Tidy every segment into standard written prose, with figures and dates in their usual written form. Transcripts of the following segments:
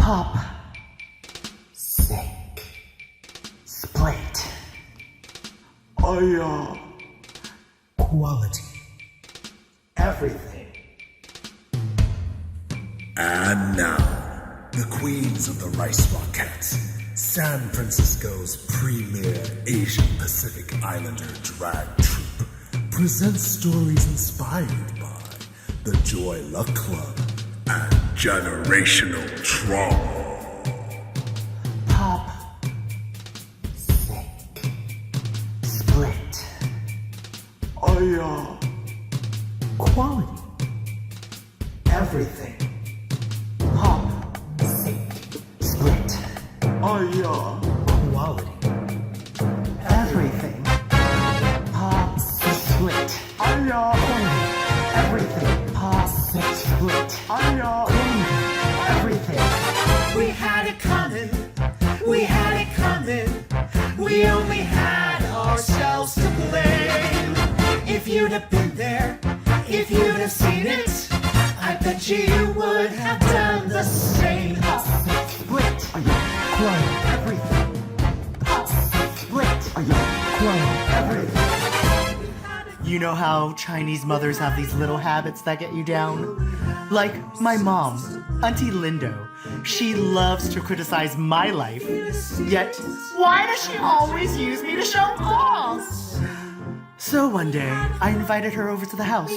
Pop, sink, split. Quality. Everything. And now, the queens of the Rice Rockettes, San Francisco's premier Asian Pacific Islander drag troupe, presents stories inspired by the Joy Luck Club and generational trauma. Pop, sink, split. Quality. Everything. Pop, sink, split. Quality. Everything. Pop, split. Quality. Everything. Pop, split. Quality. Everything. We had it coming, we had it coming. We only had ourselves to blame. If you'd have been there, if you'd have seen it, I bet you would have done the same. Split. Quality. Everything. Pop, split. Quality. Everything. You know how Chinese mothers have these little habits that get you down? Like my mom, Auntie Lindo. She loves to criticize my life. Yet, why does she always use me to show off? So one day, I invited her over to the house.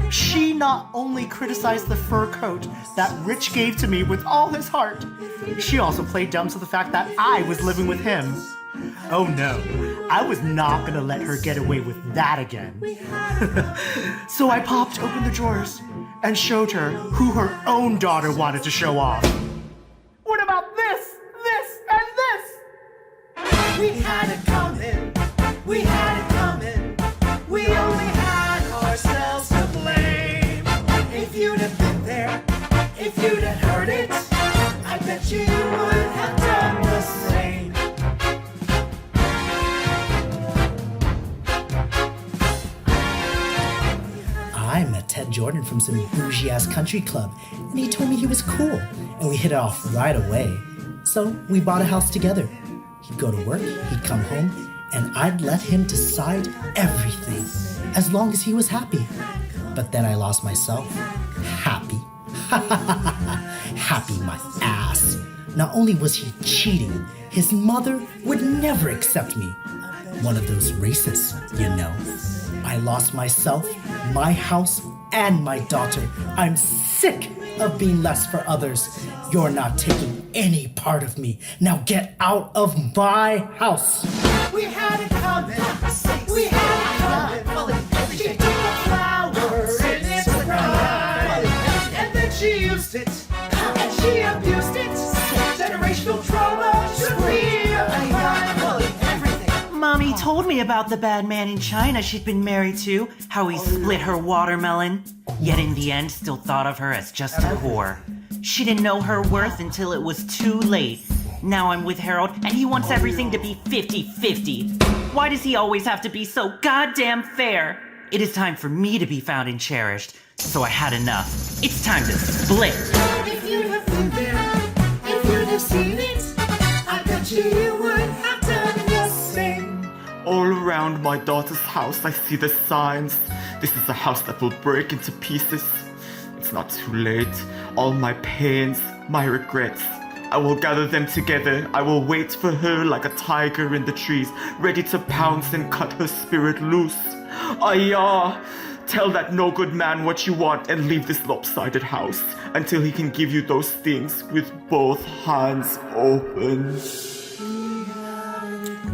She not only criticized the fur coat that Rich gave to me with all his heart, she also played dumb to the fact that I was living with him. Oh no, I was not gonna let her get away with that again. So I popped open the drawers and showed her who her own daughter wanted to show off. What about this, and this? We had it coming, we had it coming. We only had ourselves to blame. If you'd have been there, if you'd have heard it, I bet you would have done the same. I met Ted Jordan from some bougie-ass country club, and he told me he was cool, and we hit it off right away. So we bought a house together. He'd go to work, he'd come home, and I'd let him decide everything, as long as he was happy. But then I lost myself. Happy. Happy my ass. Not only was he cheating, his mother would never accept me. One of those racists, you know. I lost myself, my house, and my daughter. I'm sick of being less for others. You're not taking any part of me. Now get out of my house. We had it coming, we had it coming. She took a flower in its prime, and then she used it, and she abused it. Generational trauma should be a crime. Everything. Mommy told me about the bad man in China she'd been married to, how he split her watermelon, yet in the end still thought of her as just a whore. She didn't know her worth until it was too late. Now I'm with Harold, and he wants everything to be 50-50. Why does he always have to be so goddamn fair? It is time for me to be found and cherished, so I had enough. It's time to split. If you'd have been there, if you'd have seen it, I bet you would have done the same. All around my daughter's house, I see the signs. This is a house that will break into pieces. It's not too late. All my pains, my regrets, I will gather them together. I will wait for her like a tiger in the trees, ready to pounce and cut her spirit loose. Ayah! Tell that no good man what you want and leave this lopsided house until he can give you those things with both hands open.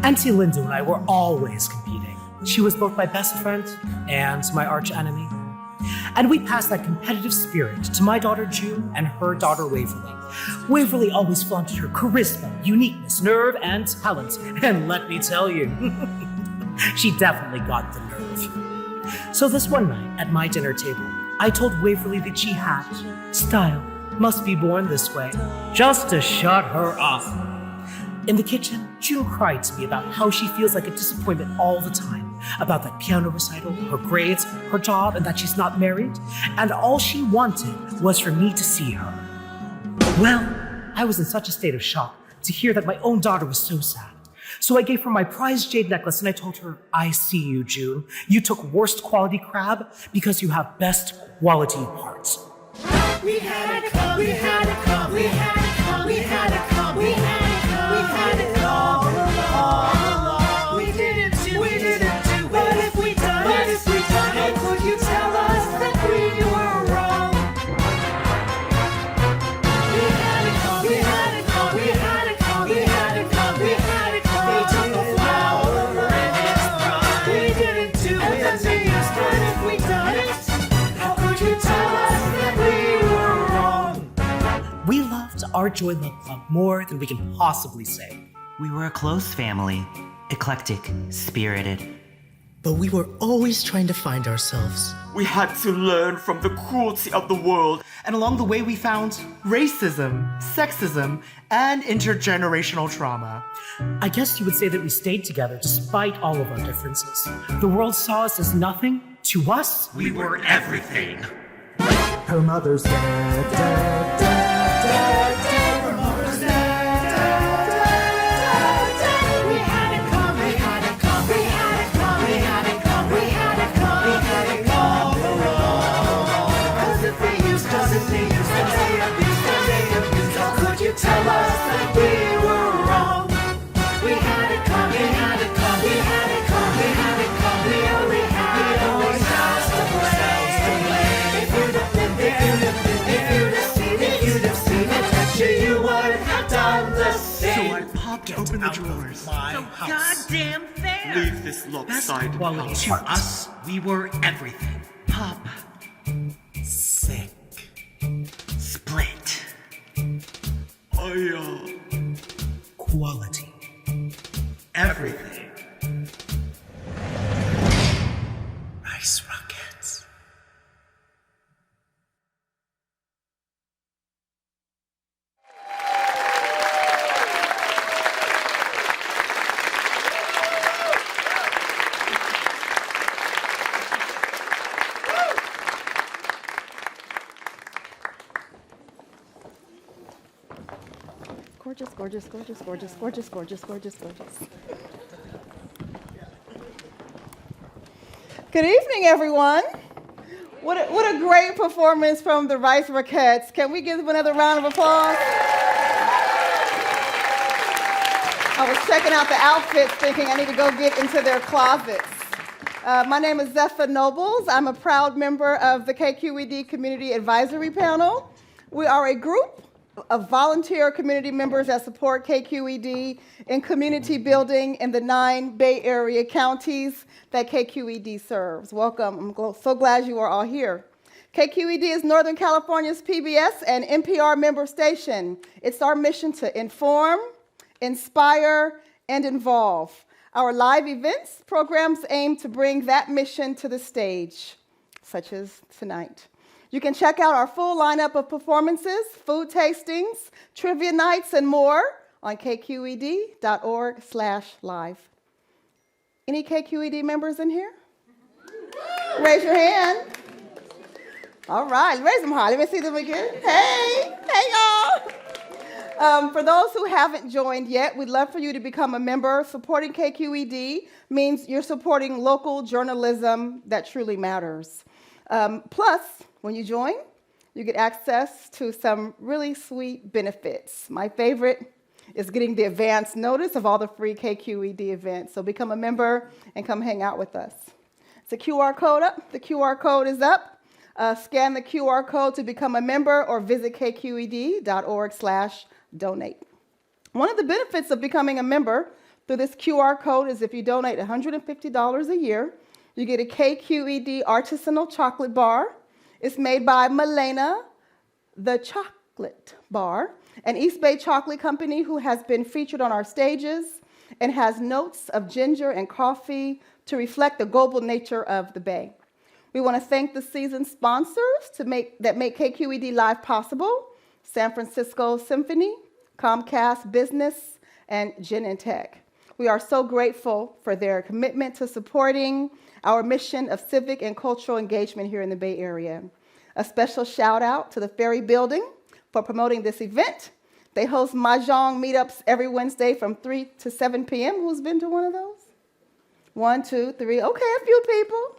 Auntie Linda and I were always competing. She was both my best friend and my arch enemy. And we passed that competitive spirit to my daughter June and her daughter Waverly. Waverly always flaunted her charisma, uniqueness, nerve, and talent. And let me tell you, she definitely got the nerve. So this one night at my dinner table, I told Waverly that she had style, must be born this way, just to shut her up. In the kitchen, June cried to me about how she feels like a disappointment all the time, about that piano recital, her grades, her job, and that she's not married, and all she wanted was for me to see her. Well, I was in such a state of shock to hear that my own daughter was so sad. So I gave her my prized jade necklace and I told her, I see you, June. You took worst quality crab because you have best quality hearts. We had it come, we had it come, we had it come, we had it come, we had it come, we had it all along. We didn't do it, but if we done it, how could you tell us that we were wrong? We had it come, we had it come, we had it come, we had it come, we had it come. They took a flower and its pride. We didn't do it, but if we done it, how could you tell us that we were wrong? We loved our Joy Love Club more than we can possibly say. We were a close family, eclectic, spirited. But we were always trying to find ourselves. We had to learn from the cruelty of the world. And along the way, we found racism, sexism, and intergenerational trauma. I guess you would say that we stayed together despite all of our differences. The world saw us as nothing. To us, We were everything. Her mother's dead, dead, dead, dead, dead. Her mother's dead, dead, dead, dead. We had it come, we had it come, we had it come, we had it come, we had it come, we had it all along. 'Cause if they used us, and they abused, how could you tell us that we were wrong? We had it come, we had it come, we had it come, we had it come, we only had ourselves to blame. If you'd have lived there, if you'd have seen it, bet you would have done the same. So I popped open the drawers. Goddamn fair! Leave this lopsided quality house. To us, we were everything. Pop. Sick. Split. quality. Everything. Rice rockets. Gorgeous, gorgeous, gorgeous, gorgeous, gorgeous, gorgeous, gorgeous, gorgeous. Good evening, everyone. What a great performance from the Rice Rockettes. Can we give them another round of applause? I was checking out the outfits thinking I need to go get into their closets. My name is Zephyr Nobles. I'm a proud member of the KQED Community Advisory Panel. We are a group of volunteer community members that support KQED in community building in the 9 Bay Area counties that KQED serves. Welcome. I'm so glad you are all here. KQED is Northern California's PBS and NPR member station. It's our mission to inform, inspire, and involve. Our live events programs aim to bring that mission to the stage, such as tonight. You can check out our full lineup of performances, food tastings, trivia nights, and more on kqed.org/live. Any KQED members in here? Raise your hand. All right, raise them high. Let me see them again. Hey y'all. For those who haven't joined yet, we'd love for you to become a member. Supporting KQED means you're supporting local journalism that truly matters. Plus, when you join, you get access to some really sweet benefits. My favorite is getting the advance notice of all the free KQED events. So become a member and come hang out with us. It's a QR code up. The QR code is up. Scan the QR code to become a member or visit kqed.org/donate. One of the benefits of becoming a member through this QR code is if you donate $150 a year, you get a KQED artisanal chocolate bar. It's made by Milena, the chocolate bar, an East Bay chocolate company who has been featured on our stages and has notes of ginger and coffee to reflect the global nature of the Bay. We want to thank the season sponsors that make KQED Live possible: San Francisco Symphony, Comcast Business, and Genentech. We are so grateful for their commitment to supporting our mission of civic and cultural engagement here in the Bay Area. A special shout out to the Ferry Building for promoting this event. They host Mahjong meetups every Wednesday from 3 to 7 p.m. Who's been to one of those? 1, 2, 3. Okay, a few people.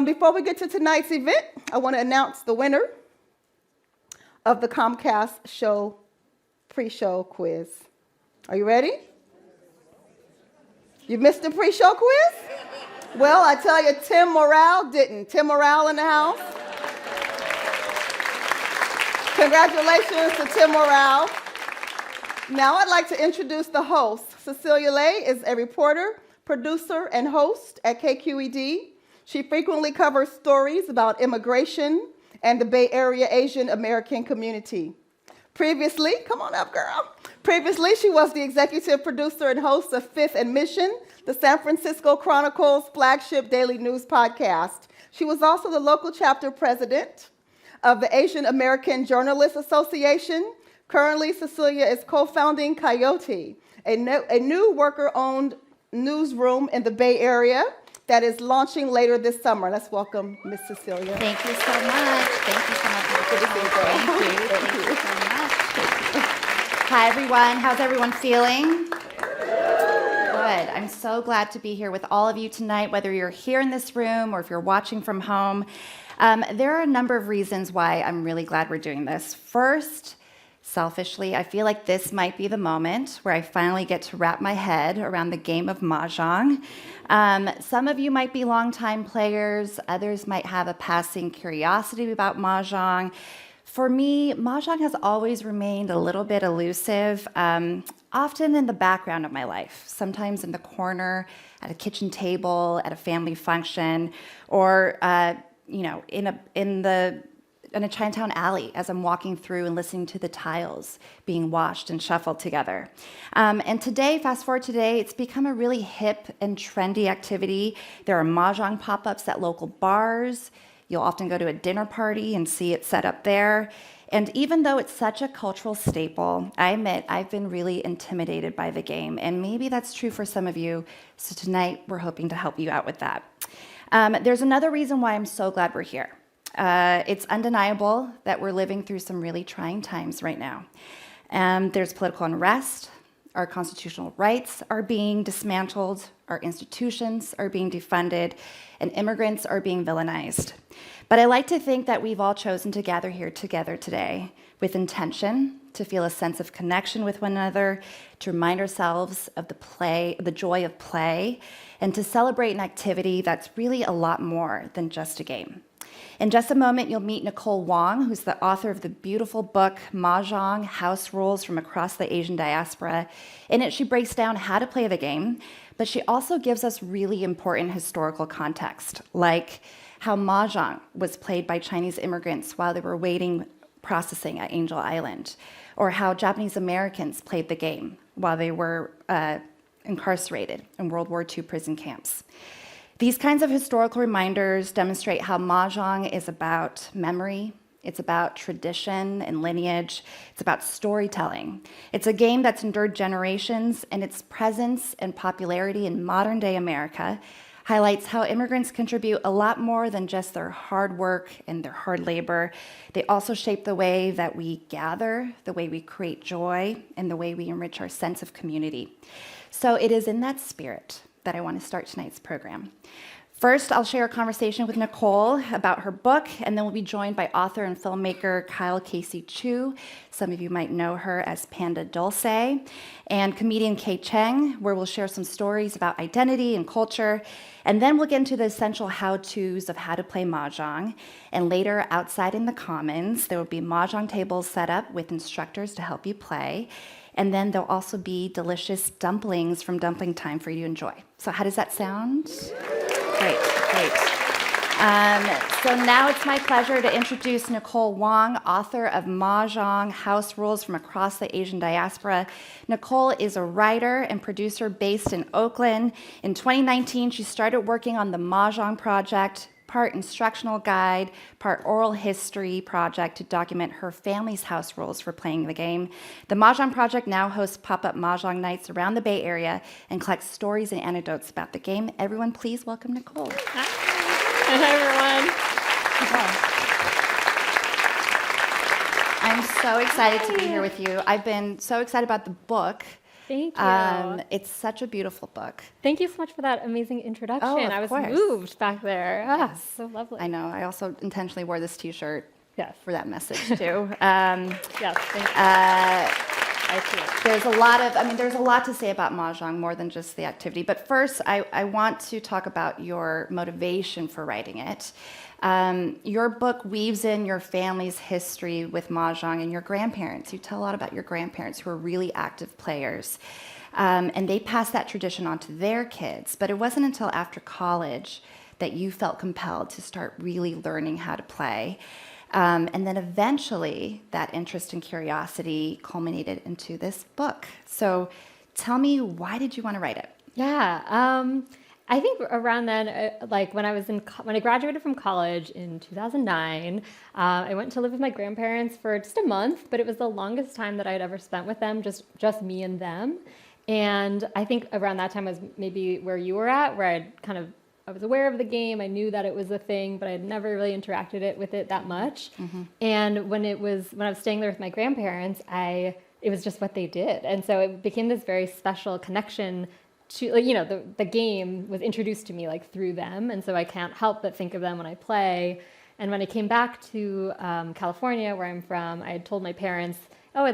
Before we get to tonight's event, I want to announce the winner of the Comcast show pre-show quiz. Are you ready? You missed the pre-show quiz? Well, I tell you, Tim Morale didn't. Tim Morale in the house. Congratulations to Tim Morale. Now I'd like to introduce the host. Cecilia Lay is a reporter, producer, and host at KQED. She frequently covers stories about immigration and the Bay Area Asian American community. Previously, come on up, girl. Previously, she was the executive producer and host of Fifth and Mission, the San Francisco Chronicle's flagship daily news podcast. She was also the local chapter president of the Asian American Journalists Association. Currently, Cecilia is co-founding Coyote, a new worker-owned newsroom in the Bay Area that is launching later this summer. Let's welcome Miss Cecilia. Thank you so much. Thank you so much. Good to see you, girl. Thank you so much. Hi, everyone. How's everyone feeling? Good. I'm so glad to be here with all of you tonight, whether you're here in this room or if you're watching from home. There are a number of reasons why I'm really glad we're doing this. First, selfishly, I feel like this might be the moment where I finally get to wrap my head around the game of Mahjong. Some of you might be longtime players, others might have a passing curiosity about Mahjong. For me, Mahjong has always remained a little bit elusive, often in the background of my life, sometimes in the corner, at a kitchen table, at a family function, or in a Chinatown alley as I'm walking through and listening to the tiles being washed and shuffled together. And today, fast forward today, it's become a really hip and trendy activity. There are Mahjong pop-ups at local bars. You'll often go to a dinner party and see it set up there. And even though it's such a cultural staple, I admit I've been really intimidated by the game. And maybe that's true for some of you. So tonight, we're hoping to help you out with that. There's another reason why I'm so glad we're here. It's undeniable that we're living through some really trying times right now. There's political unrest, our constitutional rights are being dismantled, our institutions are being defunded, and immigrants are being villainized. But I like to think that we've all chosen to gather here together today with intention, to feel a sense of connection with one another, to remind ourselves of the joy of play, and to celebrate an activity that's really a lot more than just a game. In just a moment, you'll meet Nicole Wong, who's the author of the beautiful book, Mahjong, House Rules from Across the Asian Diaspora. In it, she breaks down how to play the game, but she also gives us really important historical context, like how Mahjong was played by Chinese immigrants while they were waiting processing at Angel Island, or how Japanese Americans played the game while they were incarcerated in World War II prison camps. These kinds of historical reminders demonstrate how Mahjong is about memory, it's about tradition and lineage, it's about storytelling. It's a game that's endured generations, and its presence and popularity in modern-day America highlights how immigrants contribute a lot more than just their hard work and their hard labor. They also shape the way that we gather, the way we create joy, and the way we enrich our sense of community. So it is in that spirit that I want to start tonight's program. First, I'll share a conversation with Nicole about her book, and then we'll be joined by author and filmmaker Kyle Casey Chu. Some of you might know her as Panda Dulce, and comedian Kay Cheng, where we'll share some stories about identity and culture. And then we'll get into the essential how-tos of how to play Mahjong. And later, outside in the Commons, there will be Mahjong tables set up with instructors to help you play. And then there'll also be delicious dumplings from Dumpling Time for you to enjoy. So how does that sound? Great. So now it's my pleasure to introduce Nicole Wong, author of Mahjong, House Rules from Across the Asian Diaspora. Nicole is a writer and producer based in Oakland. In 2019, she started working on the Mahjong Project, part instructional guide, part oral history project to document her family's house rules for playing the game. The Mahjong Project now hosts pop-up Mahjong nights around the Bay Area and collects stories and anecdotes about the game. Everyone, please welcome Nicole. Hi, everyone. I'm so excited to be here with you. I've been so excited about the book. Thank you. It's such a beautiful book. Thank you so much for that amazing introduction. Oh, of I was course. moved back there. Ah, so lovely. I know. I also intentionally wore this T-shirt Yes. for that message too. Yes, thank you. I see it. There's a lot to say about Mahjong, more than just the activity. But first, I want to talk about your motivation for writing it. Your book weaves in your family's history with Mahjong and your grandparents. You tell a lot about your grandparents who are really active players. And they passed that tradition on to their kids. But it wasn't until after college that you felt compelled to start really learning how to play. And then eventually, that interest and curiosity culminated into this book. So tell me, why did you want to write it? Yeah, I think around then, like when I graduated from college in 2009, I went to live with my grandparents for just a month, but it was the longest time that I'd ever spent with them, just me and them. And I think around that time was maybe where you were at, where I was aware of the game. I knew that it was a thing, but I had never really interacted with it that much. Mm-hmm. And when I was staying there with my grandparents, it was just what they did. And so it became this very special connection to, the game was introduced to me through them. And so I can't help but think of them when I play. And when I came back to California, where I'm from, I had told my parents,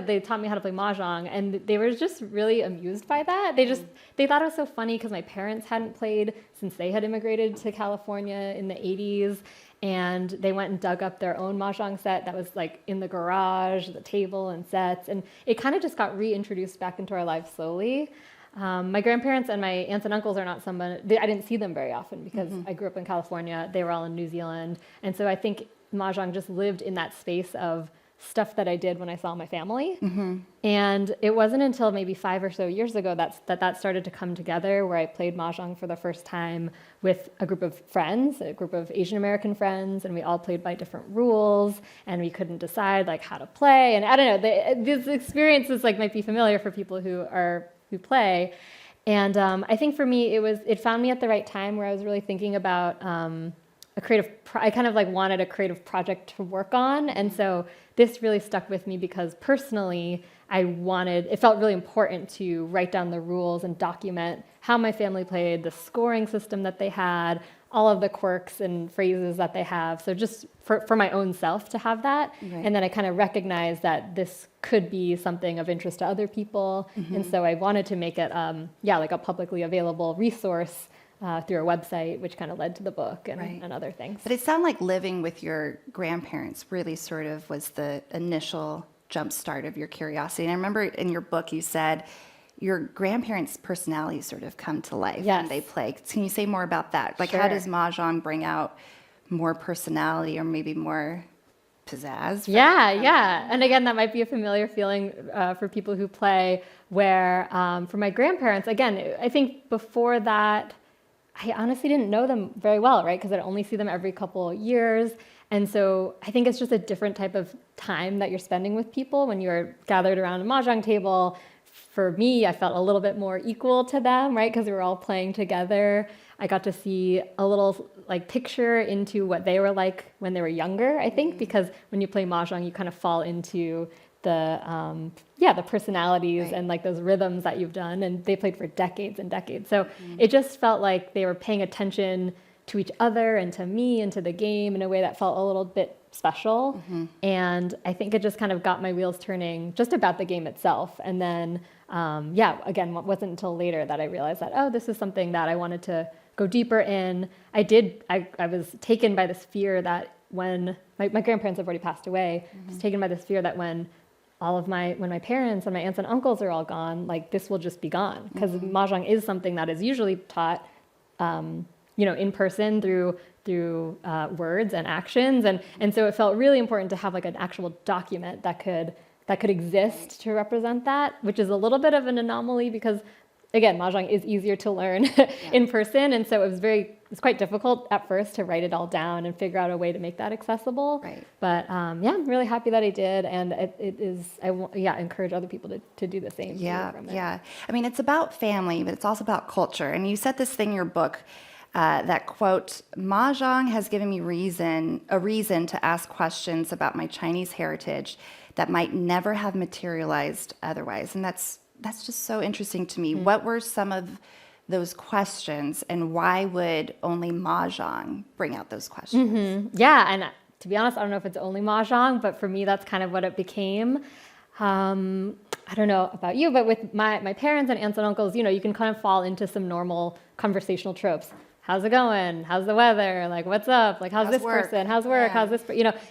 they taught me how to play Mahjong, and they were just really amused by that. They thought it was so funny because my parents hadn't played since they had immigrated to California in the 80s, and they went and dug up their own Mahjong set that was in the garage, the table and sets, and it kind of just got reintroduced back into our lives slowly. My grandparents and my aunts and uncles are not someone, I didn't see them very often because I grew up in California, they were all in New Zealand, and so I think Mahjong just lived in that space of stuff that I did when I saw my family. Mm-hmm. And it wasn't until maybe 5 or so years ago that started to come together, where I played Mahjong for the first time with a group of friends, a group of Asian American friends, and we all played by different rules, and we couldn't decide how to play. And I don't know, these experiences might be familiar for people who play. And I think for me, it found me at the right time, where I was really thinking about I kind of wanted a creative project to work on. And so this really stuck with me because personally, it felt really important to write down the rules and document how my family played, the scoring system that they had, all of the quirks and phrases that they have. So just for my own self to have that. Right. And then I kind of recognized that this could be something of interest to other people. Mm-hmm. And so I wanted to make it, a publicly available resource through a website, which kind of led to the book and other things. But it sounded like living with your grandparents really sort of was the initial jump start of your curiosity. And I remember in your book you said your grandparents' personalities sort of come to life when they play. Can you say more about that? Sure. How does Mahjong bring out more personality or maybe more pizzazz? Yeah. And again, that might be a familiar feeling for people who play, where for my grandparents, again, I think before that, I honestly didn't know them very well, right? Because I'd only see them every couple years. And so I think it's just a different type of time that you're spending with people when you're gathered around a Mahjong table. For me, I felt a little bit more equal to them, right? Because we were all playing together. I got to see a little picture into what they were like when they were younger, I think, because when you play Mahjong, you kind of fall into the personalities and those rhythms that you've done, and they played for decades and decades. So it just felt like they were paying attention to each other and to me and to the game in a way that felt a little bit special. Mm-hmm. And I think it just kind of got my wheels turning just about the game itself. And then, again, it wasn't until later that I realized that, this is something that I wanted to go deeper in. I was taken by this fear that when my grandparents have already passed away, I was taken by this fear that when my parents and my aunts and uncles are all gone, this will just be gone. Because Mahjong is something that is usually taught, in person through words and actions. And so it felt really important to have an actual document that could exist to represent that, which is a little bit of an anomaly because, again, Mahjong is easier to learn in person. And so it's quite difficult at first to write it all down and figure out a way to make that accessible. Right. But I'm really happy that I did. And I encourage other people to do the same. Yeah. I mean, it's about family, but it's also about culture. And you said this thing in your book that quote, "Mahjong has given me a reason to ask questions about my Chinese heritage that might never have materialized otherwise." And that's just so interesting to me. What were some of those questions, and why would only Mahjong bring out those questions? Yeah, and to be honest, I don't know if it's only Mahjong, but for me, that's kind of what it became. I don't know about you, but with my parents and aunts and uncles, you can kind of fall into some normal conversational tropes. How's it going? How's the weather? Like, what's up? Like, how's this work? person? How's work? Yeah. How's this?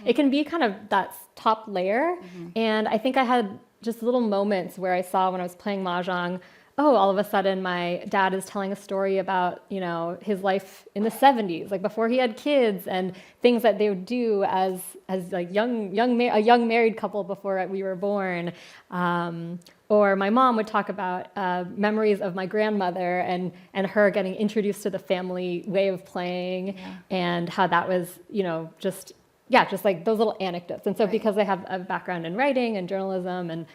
It can be kind of that top layer. And I think I had just little moments where I saw when I was playing Mahjong, all of a sudden my dad is telling a story about, his life in the 70s, like before he had kids, and things that they would do as like a young married couple before we were born. Or my mom would talk about memories of my grandmother and her getting introduced to the family way of playing, and how that was, just like those little anecdotes. And so because I have a background in writing and journalism, and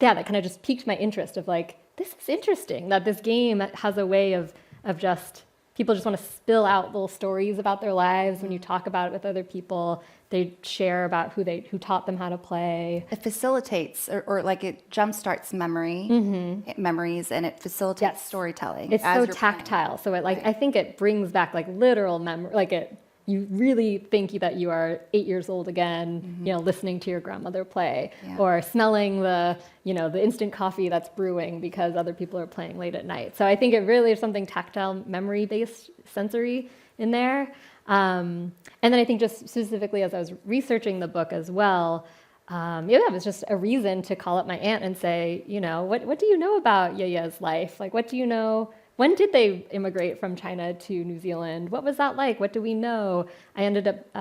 that kind of just piqued my interest of like, this is interesting that this game has a way of just, people just want to spill out little stories about their lives. When you talk about it with other people, they share about who taught them how to play. It facilitates, or like it jumpstarts memories, and it facilitates storytelling. It's as so you're tactile. So it I think it brings back like literal memory, you really think that you are 8 years old again, listening to your grandmother play, or smelling the instant coffee that's brewing because other people are playing late at night. So I think it really is something tactile, memory-based, sensory in there. And then I think just specifically as I was researching the book as well, it was just a reason to call up my aunt and say, what do you know about Yaya's life? Like, what do you know? When did they immigrate from China to New Zealand? What was that like? What do we know? I ended up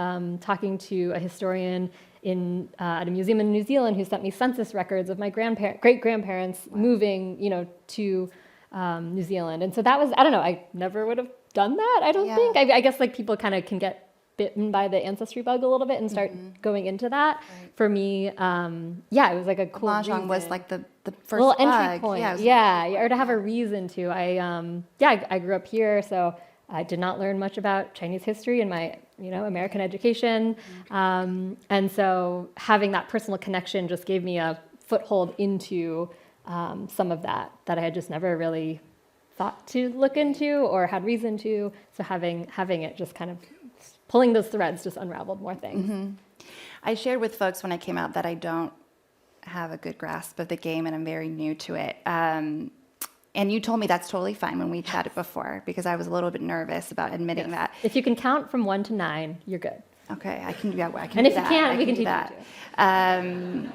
talking to a historian at a museum in New Zealand who sent me census records of my great-grandparents moving, to New Zealand. And so that was, I don't know, I never would have done that, I don't think. I guess like people kind of can get bitten by the ancestry bug a little bit and start going into that. Right. For me, it was like a cool Mahjong was like the first little entry bug. point. Or to have a reason to. I grew up here, so I did not learn much about Chinese history in my American education, and so having that personal connection just gave me a foothold into some of that I had just never really thought to look into or had reason to. So having it just kind of pulling those threads just unraveled more things. I shared with folks when I came out that I don't have a good grasp of the game and I'm very new to it. And you told me that's totally fine when we chatted before, because I was a little bit nervous about admitting that. If you can count from 1 to 9, you're good. Okay, I can do that. And if you can't, we can teach that. you too.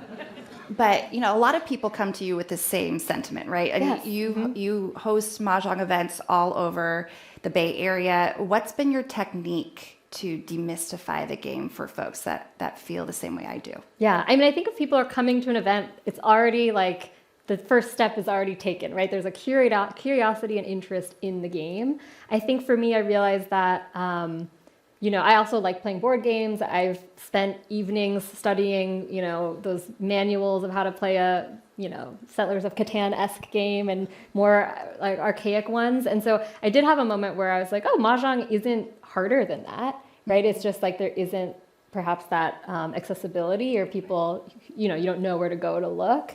But a lot of people come to you with the same sentiment, right? I mean, you host Mahjong events all over the Bay Area. What's been your technique to demystify the game for folks that feel the same way I do? Yeah, I mean, I think if people are coming to an event, it's already like the first step is already taken, right? There's a curiosity and interest in the game. I think for me, I realized that, I also like playing board games. I've spent evenings studying, those manuals of how to play a, Settlers of Catan-esque game and more like archaic ones. And so I did have a moment where I was like, Mahjong isn't harder than that, right? It's just like there isn't perhaps that accessibility, or people, you don't know where to go to look.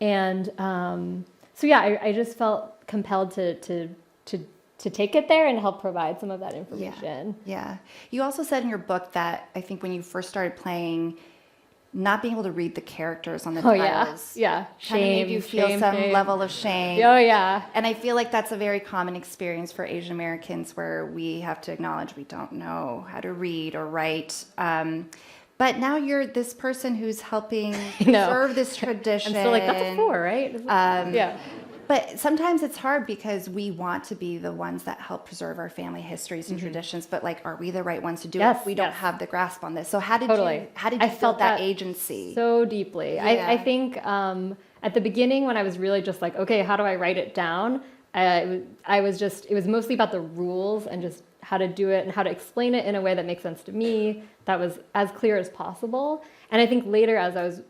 And I just felt compelled to take it there and help provide some of that information. Yeah. You also said in your book that I think when you first started playing, not being able to read the characters on the tiles kind of made you feel some level of shame. Oh, yeah. And I feel like that's a very common experience for Asian Americans, where we have to acknowledge we don't know how to read or write. But now you're this person who's helping preserve this tradition. I'm still like, that's a 4, right? But sometimes it's hard because we want to be the ones that help preserve our family histories and traditions. But like, are we the right ones to do it if we don't have the grasp on this? So how did you feel that agency? So deeply. Yeah. I think at the beginning when I was really just like, okay, how do I write it down? It was mostly about the rules and just how to do it and how to explain it in a way that makes sense to me, that was as clear as possible. And I think later, as I was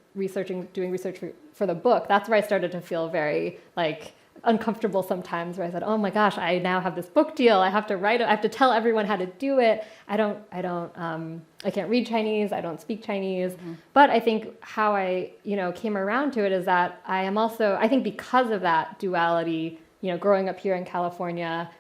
doing research for the book, that's where I started to feel very like uncomfortable sometimes where I said, oh my gosh, I now have this book deal. I have to write it. I have to tell everyone how to do it. I can't read Chinese. I don't speak Chinese. But I think how I, came around to it is that I am also, I think because of that duality, growing up here in California,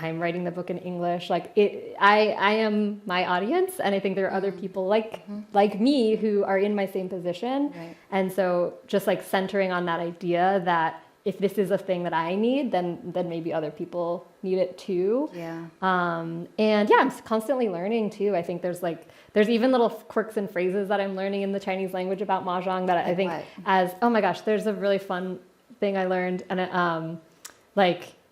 I'm writing the book in English. I am my audience, and I think there are other people like me who are in my same position. Right. And so just like centering on that idea that if this is a thing that I need, then maybe other people need it too. Yeah. And yeah, I'm constantly learning too. I think there's even little quirks and phrases that I'm learning in the Chinese language about Mahjong that I think oh my gosh, there's a really fun thing I learned. And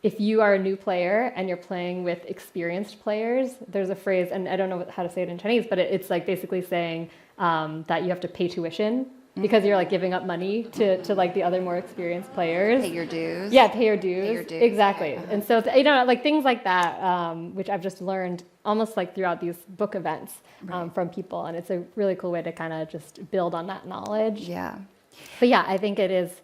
if you are a new player and you're playing with experienced players, there's a phrase, and I don't know how to say it in Chinese, but it's like basically saying that you have to pay tuition because you're like giving up money to like the other more experienced players. Pay your dues. Yeah, pay your dues. Pay your dues. Exactly. And so, like things like that, which I've just learned almost like throughout these book events from people. And it's a really cool way to kind of just build on that knowledge. Yeah. But yeah, I think it is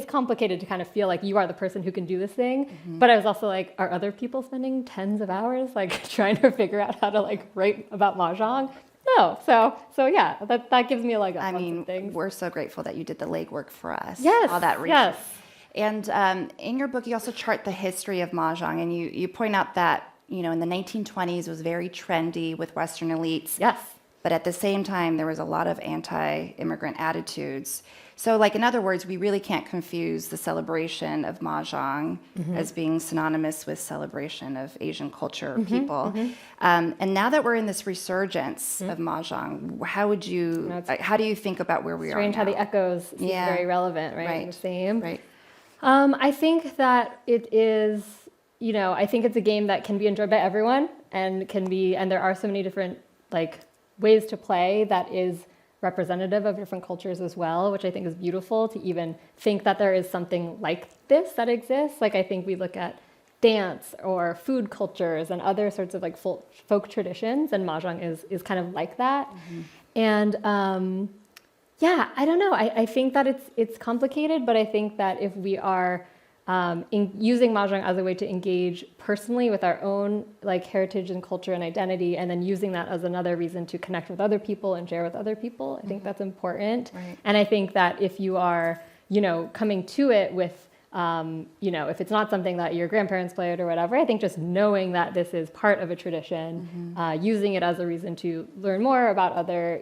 complicated to kind of feel like you are the person who can do this thing. But I was also like, are other people spending tens of hours like trying to figure out how to like write about Mahjong? No. So yeah, that gives me a leg up on some things. We're so grateful that you did the legwork for us. Yes. All that research. Yes. And in your book, you also chart the history of Mahjong, and you point out that, in the 1920s it was very trendy with Western elites. Yes. But at the same time, there was a lot of anti-immigrant attitudes. So, like, in other words, we really can't confuse the celebration of Mahjong as being synonymous with celebration of Asian culture or people. And now that we're in this resurgence of Mahjong, how do you think about where we are Strange now? how the echoes seem very relevant, right? Right. The same. Right. I think that it is, I think it's a game that can be enjoyed by everyone and there are so many different, ways to play that is representative of different cultures as well, which I think is beautiful to even think that there is something like this that exists. Like I think we look at dance or food cultures and other sorts of folk traditions, and Mahjong is kind of like that. And I don't know. I think that it's complicated, but I think that if we are using Mahjong as a way to engage personally with our own heritage and culture and identity, and then using that as another reason to connect with other people and share with other people, I think that's important. Right. And I think that if you are, coming to it with, if it's not something that your grandparents played or whatever, I think just knowing that this is part of a tradition, using it as a reason to learn more about other,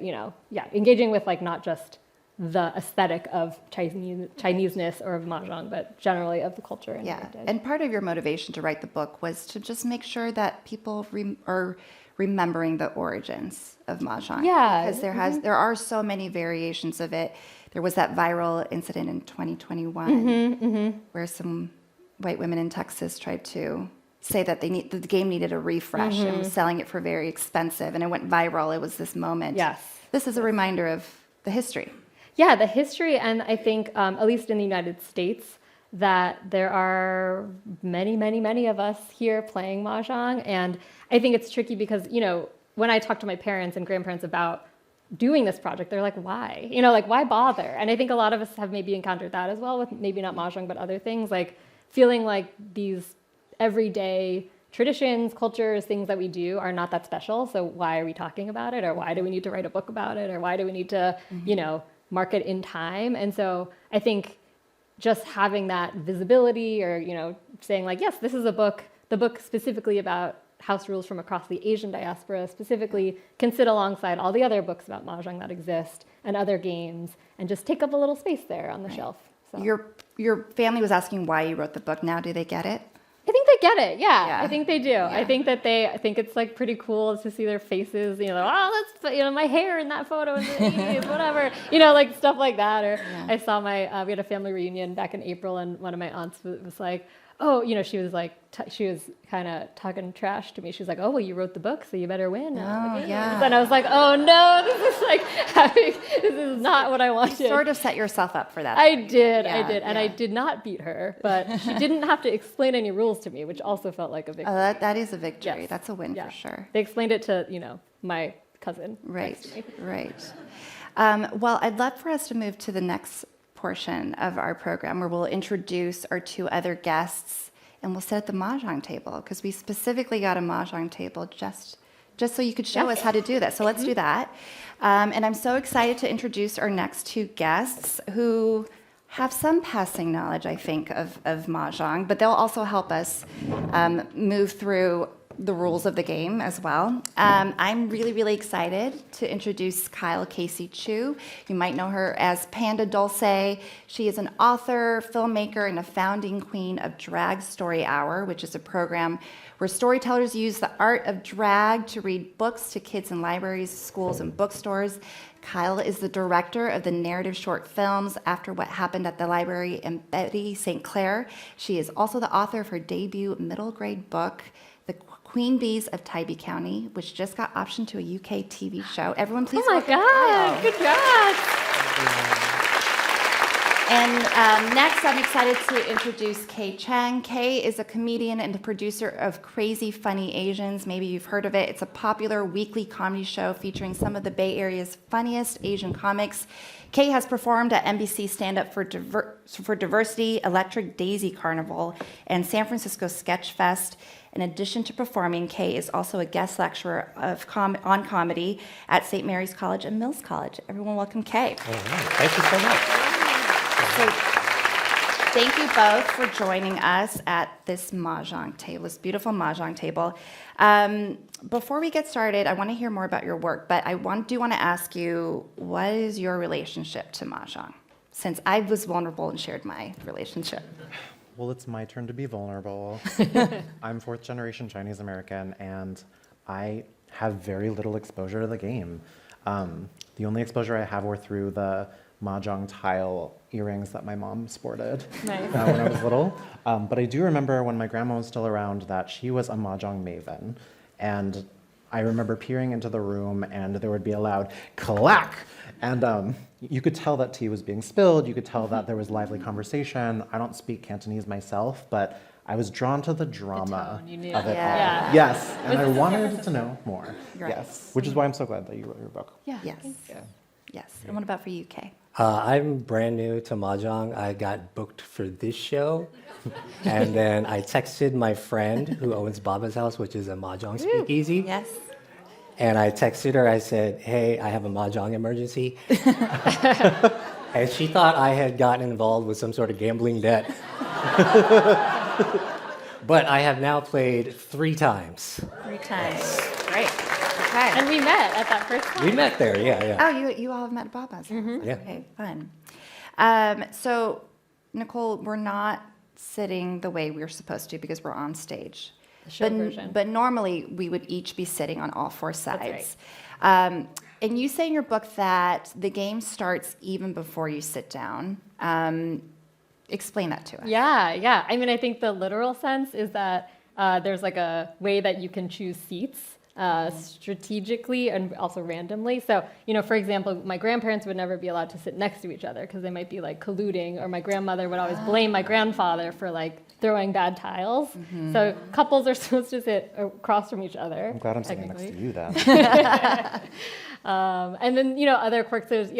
engaging with not just the aesthetic of Chineseness or of Mahjong, but generally of the culture. And heritage. And part of your motivation to write the book was to just make sure that people are remembering the origins of Mahjong. Yeah. Because there are so many variations of it. There was that viral incident in 2021 where some white women in Texas tried to say that the game needed a refresh and was selling it for very expensive, and it went viral. It was this moment. Yes. This is a reminder of the history. Yeah, the history, and I think, at least in the United States, that there are many, many, many of us here playing Mahjong. And I think it's tricky because, when I talk to my parents and grandparents about doing this project, they're like, why? Why bother? And I think a lot of us have maybe encountered that as well with maybe not Mahjong, but other things, feeling like these everyday traditions, cultures, things that we do are not that special. So why are we talking about it? Or why do we need to write a book about it? Or why do we need to, mark it in time? And so I think just having that visibility or, saying yes, this is the book specifically about house rules from across the Asian diaspora specifically can sit alongside all the other books about Mahjong that exist and other games and just take up a little space there on the shelf. So. Your family was asking why you wrote the book. Now do they get it? I think they get it. Yeah. I think they do. Yeah. I think that I think it's pretty cool to see their faces, that's, my hair in that photo in the 80s, whatever, stuff like that. Or I saw we had a family reunion back in April, and one of my aunts was like, oh, she was she was kind of talking trash to me. She was like, oh, well, you wrote the book, so you better win. And I was like, oh no, this is not what I wanted. You sort of set yourself up for that. I did. And I did not beat her, but she didn't have to explain any rules to me, which also felt like a victory. Oh, that is a victory. Yes. That's a win for sure. They explained it to, my cousin. Right. Well, I'd love for us to move to the next portion of our program where we'll introduce our two other guests and we'll sit at the Mahjong table because we specifically got a Mahjong table just so you could show us how to do this. So let's do that. And I'm so excited to introduce our next two guests who have some passing knowledge, I think, of Mahjong, but they'll also help us move through the rules of the game as well. I'm really, really excited to introduce Kyle Casey Chu. You might know her as Panda Dulce. She is an author, filmmaker, and a founding queen of Drag Story Hour, which is a program where storytellers use the art of drag to read books to kids in libraries, schools, and bookstores. Kyle is the director of the narrative short films After What Happened at the Library in Betty St. Clair. She is also the author of her debut middle grade book, The Queen Bees of Tybee County, which just got optioned to a UK TV show. Everyone, please welcome Kyle. Oh my God, good job. And next, I'm excited to introduce Kay Chang. Kay is a comedian and the producer of Crazy Funny Asians. Maybe you've heard of it. It's a popular weekly comedy show featuring some of the Bay Area's funniest Asian comics. Kay has performed at NBC Stand Up for Diversity, Electric Daisy Carnival, and San Francisco Sketch Fest. In addition to performing, Kay is also a guest lecturer on comedy at St. Mary's College and Mills College. Everyone welcome Kay. All right. Thank you so much. So, thank you both for joining us at this Mahjong table, this beautiful Mahjong table. Before we get started, I want to hear more about your work, but I do want to ask you, what is your relationship to Mahjong? Since I was vulnerable and shared my relationship. Well, it's my turn to be vulnerable. I'm fourth generation Chinese American, and I have very little exposure to the game. The only exposure I have were through the Mahjong tile earrings that my mom sported when I was little. But I do remember when my grandma was still around that she was a Mahjong maven. And I remember peering into the room and there would be a loud clack. And you could tell that tea was being spilled. You could tell that there was lively conversation. I don't speak Cantonese myself, but I was drawn to the drama of it all. Yeah. Yes, and I wanted to know more. Right. Yes, which is why I'm so glad that you wrote your book. Yeah. Yes. Yes. And what about for you, Kay? I'm brand new to Mahjong. I got booked for this show. And then I texted my friend who owns Baba's House, which is a Mahjong speakeasy. Yes. And I texted her, I said, hey, I have a Mahjong emergency. And she thought I had gotten involved with some sort of gambling debt. But I have now played 3 times. 3 times. Great. Okay. And we met at that first time. We met there, yeah. Oh, you all have met at Baba's. Yeah. Okay, fun. So, Nicole, we're not sitting the way we're supposed to because we're on stage. The show version. But normally we would each be sitting on all 4 sides. That's right. And you say in your book that the game starts even before you sit down. Explain that to us. Yeah. I mean, I think the literal sense is that there's like a way that you can choose seats strategically and also randomly. So, for example, my grandparents would never be allowed to sit next to each other because they might be like colluding, or my grandmother would always blame my grandfather for like throwing bad tiles. So couples are supposed to sit across from each other. I'm glad I'm sitting next to you then. And then, other quirks, there's,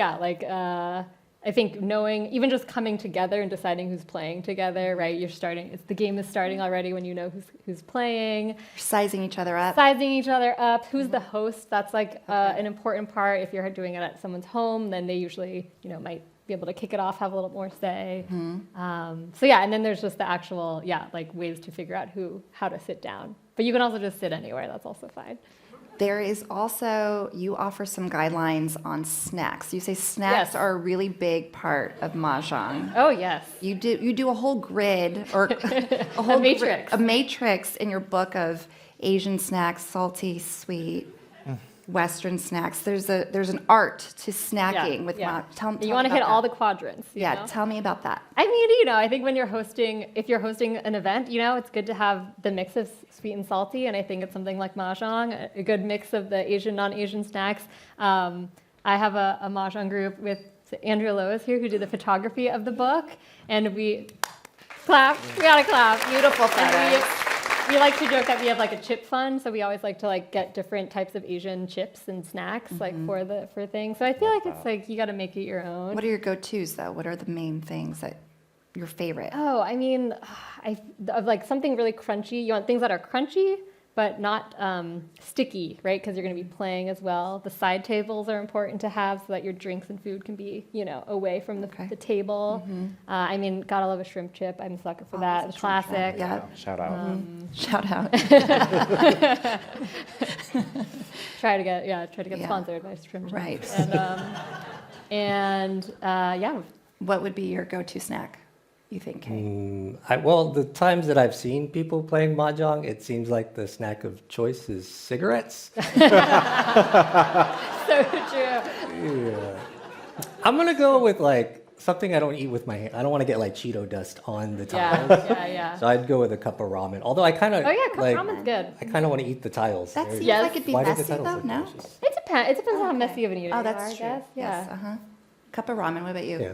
I think knowing, even just coming together and deciding who's playing together, right? The game is starting already when you know who's playing. Sizing each other up. Who's the host? That's like an important part. If you're doing it at someone's home, then they usually, might be able to kick it off, have a little more say. And then there's just the actual, ways to figure out how to sit down. But you can also just sit anywhere. That's also fine. There is also, you offer some guidelines on snacks. You say snacks are a really big part of Mahjong. Oh, yes. You do a whole grid or a whole matrix. A matrix in your book of Asian snacks, salty, sweet, Western snacks. There's an art to snacking with Mahjong. Tell you want to hit all the quadrants. Tell me about that. I mean, I think when if you're hosting an event, it's good to have the mix of sweet and salty, and I think it's something like Mahjong, a good mix of the Asian, non-Asian snacks. I have a Mahjong group with Andrea Lois here who did the photography of the book, and we clap. We gotta clap. Beautiful photos. we like to joke that we have like a chip fund, so we always like to like get different types of Asian chips and snacks like for things. So I feel like it's like you got to make it your own. What are your go-tos though? What are the main things that your favorite? Oh, I mean, of like something really crunchy. You want things that are crunchy, but not sticky, right? Because you're going to be playing as well. The side tables are important to have so that your drinks and food can be, away from the table. I mean, gotta love a shrimp chip. I'm a sucker for that. It's a Classic. Yeah. Shout out. Shout out. Try to get sponsored by shrimp chips. Right. And yeah. What would be your go-to snack, you think, Kay? Well, the times that I've seen people playing Mahjong, it seems like the snack of choice is cigarettes. So true. Yeah. I'm going to go with like something I don't eat with my hand. I don't want to get like Cheeto dust on the tiles. Yeah. So I'd go with a cup of ramen. Although I kind of Cup of ramen's good. I kind of want to eat the tiles. That seems Yes. like it'd be Why do the messy tiles though, look no? delicious? It depends. It depends on how messy of an eater Oh, you that's are, I true. guess. Yes, Cup of ramen, what about you? Yeah.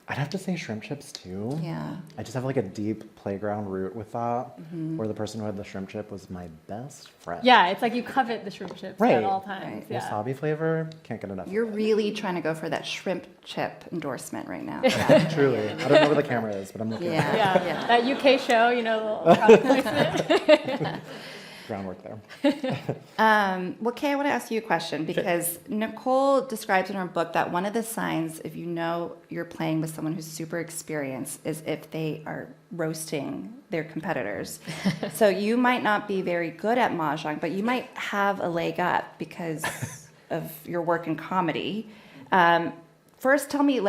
I'd have to say shrimp chips too. Yeah. I just have like a deep playground root with that, where the person who had the shrimp chip was my best friend. Yeah, it's like you covet the shrimp chips Right. at all times. Right. Yeah. Wasabi flavor, can't get enough. You're really trying to go for that shrimp chip endorsement right now. Truly. I don't know where the camera is, but I'm looking at Yeah. That UK show, the little product placement. groundwork there. Well, Kay, I want to ask you a question because Nicole describes in her book that one of the signs, if you know you're playing with someone who's super experienced, is if they are roasting their competitors. So you might not be very good at Mahjong, but you might have a leg up because of your work in comedy. First, tell me,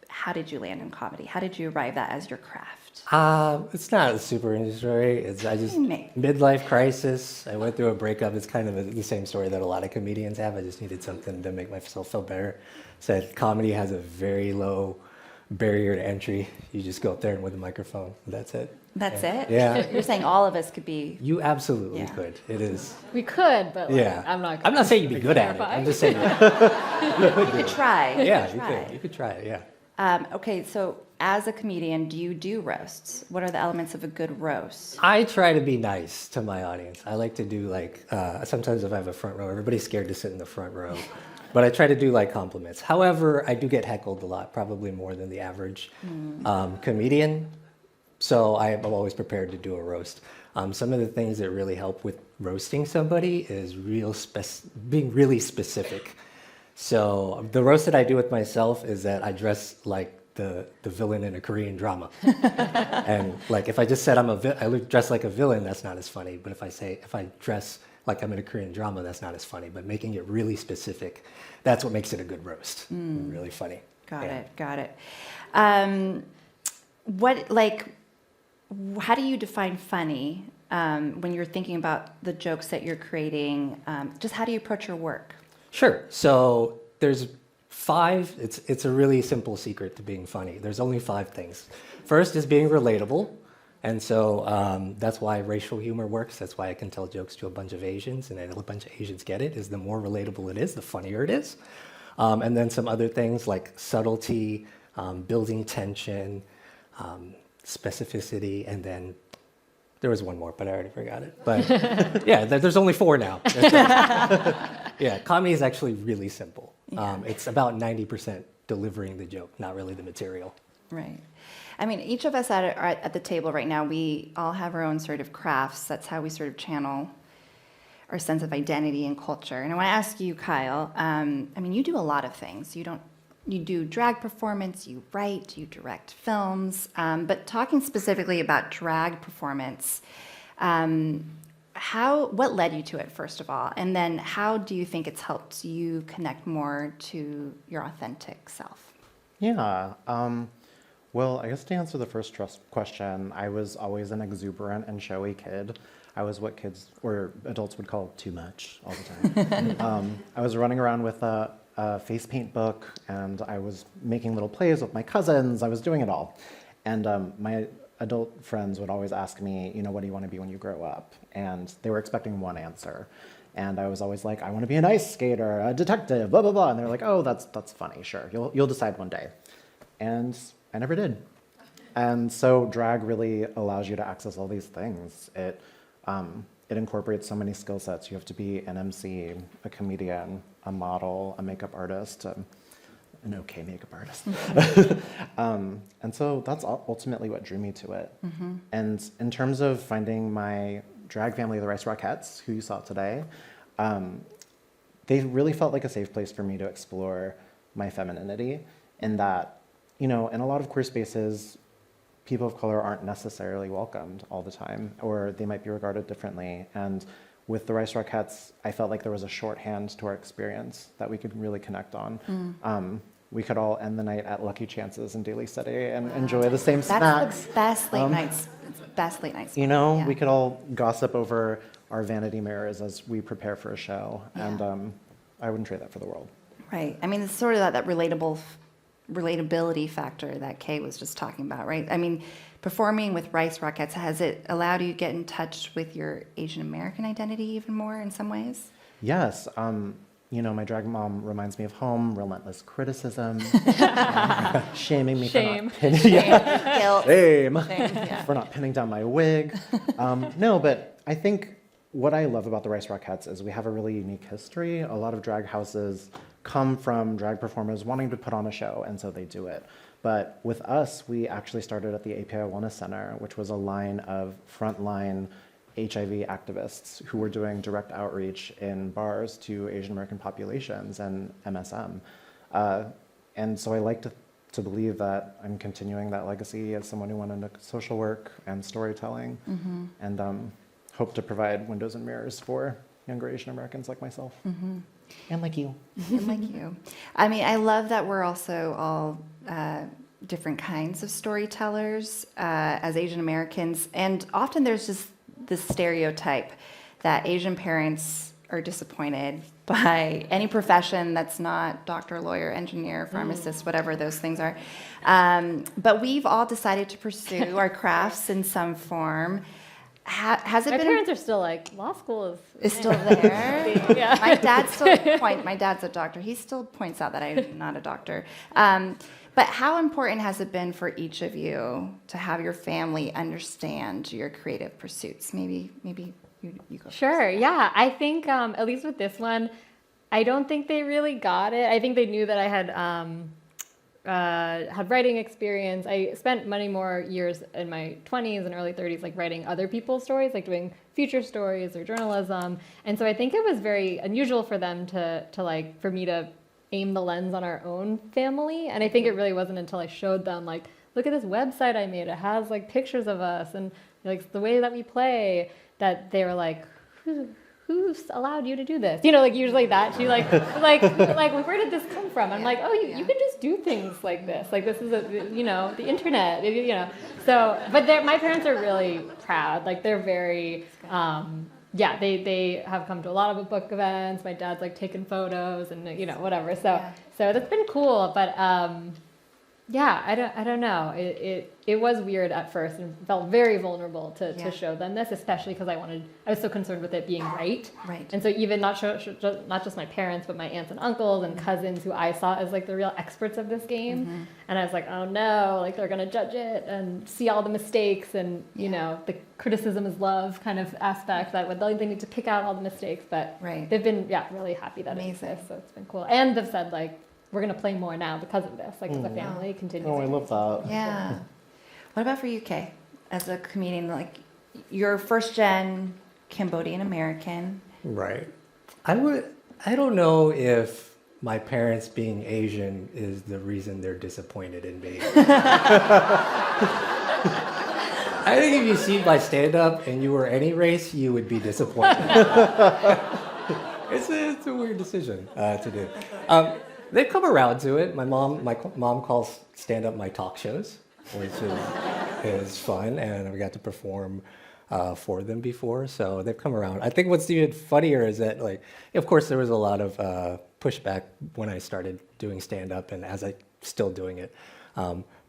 how did you land in comedy? How did you arrive that as your craft? It's not a super interesting story. I just midlife crisis. I went through a breakup. It's kind of the same story that a lot of comedians have. I just needed something to make myself feel better. Said comedy has a very low barrier to entry. You just go up there and with a microphone. That's it. That's it? Yeah. You're saying all of us could be. You absolutely could. It is. We could, but I'm not. I'm not saying you'd be good at it. I'm just saying You could try. You could try it. Yeah. Okay, so as a comedian, do you do roasts? What are the elements of a good roast? I try to be nice to my audience. I like to do sometimes if I have a front row, everybody's scared to sit in the front row. But I try to do compliments. However, I do get heckled a lot, probably more than the average comedian. So I'm always prepared to do a roast. Some of the things that really help with roasting somebody is being really specific. So the roast that I do with myself is that I dress like the villain in a Korean drama. And if I just said I dress like a villain, that's not as funny. But if I dress like I'm in a Korean drama, that's not as funny. But making it really specific, that's what makes it a good roast. Really funny. Got it. How do you define funny when you're thinking about the jokes that you're creating? Just how do you approach your work? Sure. So there's 5. It's a really simple secret to being funny. There's only 5 things. First is being relatable. And so that's why racial humor works. That's why I can tell jokes to a bunch of Asians, and then a bunch of Asians get it. Is the more relatable it is, the funnier it is. And then some other things like subtlety, building tension, specificity, and then there was one more, but I already forgot it. But yeah, there's only 4 now. Yeah, comedy is actually really simple. It's about 90% delivering the joke, not really the material. Right. I mean, each of us at the table right now, we all have our own sort of crafts. That's how we sort of channel our sense of identity and culture. And I want to ask you, Kyle, you do a lot of things. You do drag performance, you write, you direct films, but talking specifically about drag performance, what led you to it, first of all? And then how do you think it's helped you connect more to your authentic self? Yeah. Well, I guess to answer the first question, I was always an exuberant and showy kid. I was what kids or adults would call too much all the time. I was running around with a face paint book, and I was making little plays with my cousins. I was doing it all. And my adult friends would always ask me, what do you want to be when you grow up? And they were expecting one answer. And I was always like, I want to be an ice skater, a detective, blah, blah, blah. And they were like, oh, that's funny, sure. You'll decide one day. And I never did. And so drag really allows you to access all these things. It It incorporates so many skill sets. You have to be an MC, a comedian, a model, a makeup artist, an okay makeup artist. And so that's ultimately what drew me to it. And in terms of finding my drag family, the Rice Rockettes, who you saw today, they really felt like a safe place for me to explore my femininity, in that, you know, in a lot of queer spaces, people of color aren't necessarily welcomed all the time, or they might be regarded differently. And with the Rice Rockettes, I felt like there was a shorthand to our experience that we could really connect on. We could all end the night at Lucky Chance's in Daly City and enjoy the same snacks. That's the best late nights. Best late nights. You know, Yeah. we could all gossip over our vanity mirrors as we prepare for a show. Yeah. And I wouldn't trade that for the world. Right. I mean, it's sort of that relatability factor that Kay was just talking about, right? I mean, performing with Rice Rockettes, has it allowed you to get in touch with your Asian American identity even more in some ways? Yes. You know, my drag mom reminds me of home, relentless criticism, shaming me for not pinning, Guilt. Shame. Yeah. for not pinning down my wig. No, but I think what I love about the Rice Rockettes is we have a really unique history. A lot of drag houses come from drag performers wanting to put on a show, and so they do it. But with us, we actually started at the API Wellness Center, which was a line of frontline HIV activists who were doing direct outreach in bars to Asian American populations and MSM. And so I like to believe that I'm continuing that legacy as someone who went into social work and storytelling, and hope to provide windows and mirrors for younger Asian Americans like myself. And like you. And like you. I mean, I love that we're also all different kinds of storytellers as Asian Americans. And often there's just this stereotype that Asian parents are disappointed by any profession that's not doctor, lawyer, engineer, pharmacist, whatever those things are. But we've all decided to pursue our crafts in some form. Has it My been? parents are still like, law school Is still there. Yeah. My dad's a doctor. He still points out that I'm not a doctor. But how important has it been for each of you to have your family understand your creative pursuits? Maybe you go. Sure, yeah. I think, at least with this one, I don't think they really got it. I think they knew that I had writing experience. I spent many more years in my 20s and early 30s like writing other people's stories, like doing feature stories or journalism. And so I think it was very unusual for them to like, for me to aim the lens on our own family. And I think it really wasn't until I showed them like, look at this website I made. It has like pictures of us and like the way that we play, that they were like, who's allowed you to do this? You know, like usually that she like where did this come from? I'm like, oh, you can just do things like this. Like this is the internet, So, but my parents are really proud. Like they're very, they have come to a lot of book events. My dad's like taken photos and whatever. So that's been cool. But I don't know. It was weird at first and felt very vulnerable to show them this, especially because I was so concerned with it being right. Right. And so even not just my parents, but my aunts and uncles and cousins who I saw as like the real experts of this game. And I was like, oh no, like they're gonna judge it and see all the mistakes and the criticism is love kind of aspect that they need to pick out all the mistakes. But they've been really happy that it exists. So it's been cool. And they've said like, we're going to play more now because of this, like as a family continues. Oh, I love that. Yeah. What about for you, Kay? As a comedian, like you're first gen Cambodian American. Right. I don't know if my parents being Asian is the reason they're disappointed in me. I think if you see my stand-up and you were any race, you would be disappointed. It's a weird decision to do. They've come around to it. My mom calls stand-up my talk shows, which is fun, and I got to perform for them before, so they've come around. I think what's even funnier is that, like, of course, there was a lot of pushback when I started doing stand-up, and as I'm still doing it.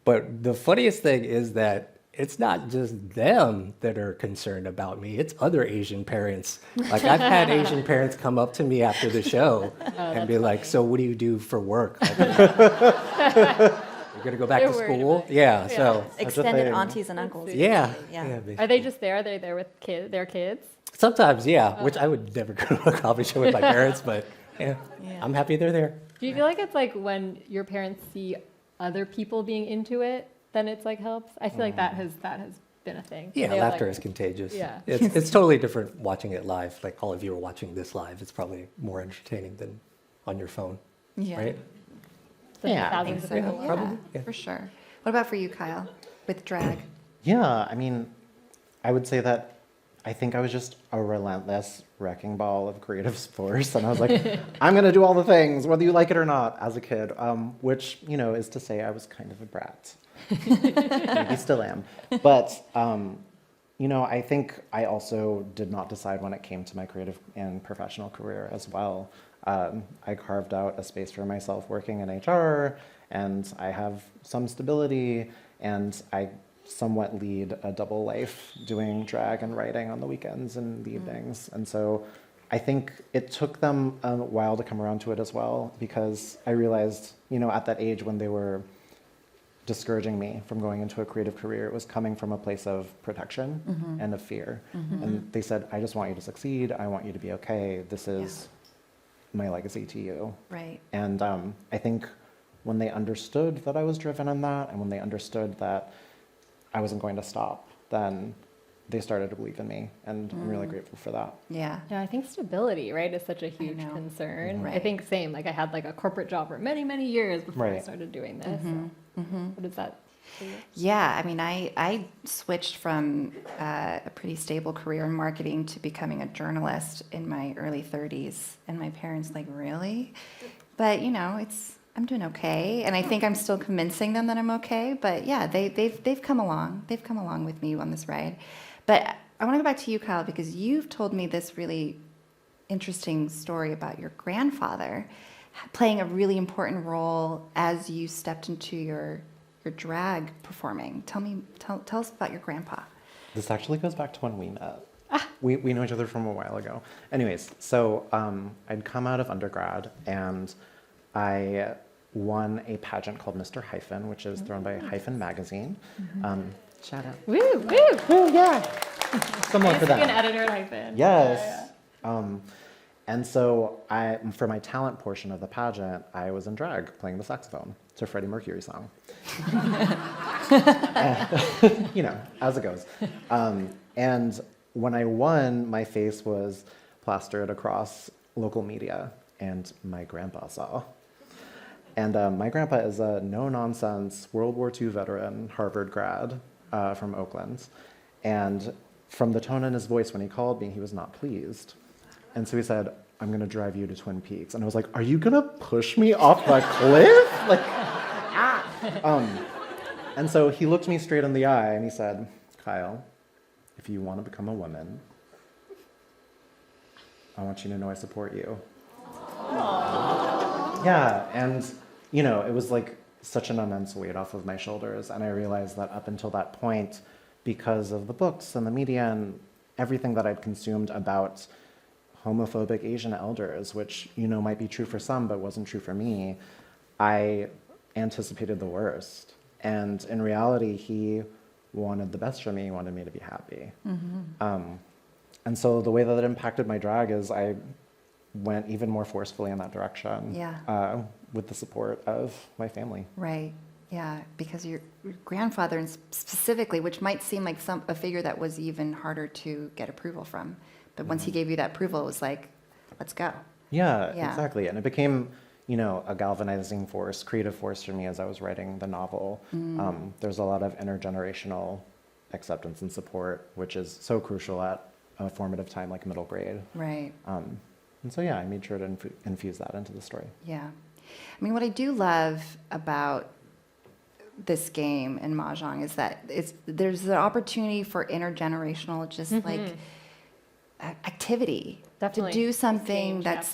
But the funniest thing is that it's not just them that are concerned about me, it's other Asian parents. Like I've had Asian parents come up to me after the show and be like, so what do you do for work? Like, You're gonna go back They're to worried school? about it. Yeah, Yeah. so such a Extended thing. aunties and uncles. Yeah. Yeah. basically. Are they just there? Are they there with their kids? Sometimes, yeah. Which I would never go to a coffee show with my parents, but yeah, I'm happy they're there. Do you feel like it's like when your parents see other people being into it, then it's like helps? I feel like that has been a thing. Yeah, They're laughter like- is contagious. Yeah. It's totally different watching it live. Like all of you are watching this live. It's probably more entertaining than on your phone, Yeah. right? Yeah, I think thousands of so. people. Yeah, Probably, yeah. for sure. What about for you, Kyle, with drag? Yeah, I mean, I would say that I think I was just a relentless wrecking ball of creative force, and I was like, I'm gonna do all the things, whether you like it or not, as a kid. Which, you know, is to say I was kind of a brat. Maybe still am. But, you know, I think I also did not decide when it came to my creative and professional career as well. I carved out a space for myself working in HR, and I have some stability, and I somewhat lead a double life doing drag and writing on the weekends and the evenings. And so I think it took them a while to come around to it as well, because I realized, you know, at that age when they were discouraging me from going into a creative career, it was coming from a place of protection and of fear. And they said, I just want you to succeed. I want you to be okay. This is my legacy to you. Right. And I think when they understood that I was driven in that, and when they understood that I wasn't going to stop, then they started to believe in me, and I'm really grateful for that. Yeah. Yeah, I think stability, right, is such a huge know. concern. Right. I think same. Like I had like a corporate job for many, many years before I Right. started doing this. So. What is that? for you? Yeah, I mean, I switched from a pretty stable career in marketing to becoming a journalist in my early 30s, and my parents like, really? But you know, I'm doing okay, and I think I'm still convincing them that I'm okay. But yeah, they've come along. They've come along with me on this ride. But I want to go back to you, Kyle, because you've told me this really interesting story about your grandfather playing a really important role as you stepped into your drag performing. Tell us about your grandpa. This actually goes back to when we met. We know each other from a while ago. Anyways, so I'd come out of undergrad, and I won a pageant called Mr. Hyphen, which is thrown by Hyphen Magazine. Shout out. Woo, woo. Oh, yeah. Someone I for used to be an that. editor at Hyphen. Yes. And so for my talent portion of the pageant, I was in drag playing the saxophone to a Freddie Mercury song. You know, as it goes. And when I won, my face was plastered across local media, and my grandpa saw. And my grandpa is a no-nonsense World War II veteran, Harvard grad from Oakland. And from the tone in his voice when he called me, he was not pleased. And so he said, I'm going to drive you to Twin Peaks. And I was like, are you going to push me off the cliff? Like, and so he looked me straight in the eye and he said, Kyle, if you want to become a woman, I want you to know I support you. Yeah, and you know, it was like such an immense weight off of my shoulders. And I realized that up until that point, because of the books and the media and everything that I'd consumed about homophobic Asian elders, which, you know, might be true for some, but wasn't true for me, I anticipated the worst. And in reality, he wanted the best for me. He wanted me to be happy. And so the way that it impacted my drag is I went even more forcefully in that direction. Yeah. With the support of my family. Right. Yeah, because your grandfather, and specifically, which might seem like a figure that was even harder to get approval from, but once he gave you that approval, it was like, let's go. Yeah, Yeah. exactly. And it became, you know, a galvanizing force, creative force for me as I was writing the novel. There's a lot of intergenerational acceptance and support, which is so crucial at a formative time like middle grade. Right. And so, yeah, I made sure to infuse that into the story. Yeah. I mean, what I do love about this game in Mahjong is that there's an opportunity for intergenerational, just like activity. Definitely. To do something Exchange, that's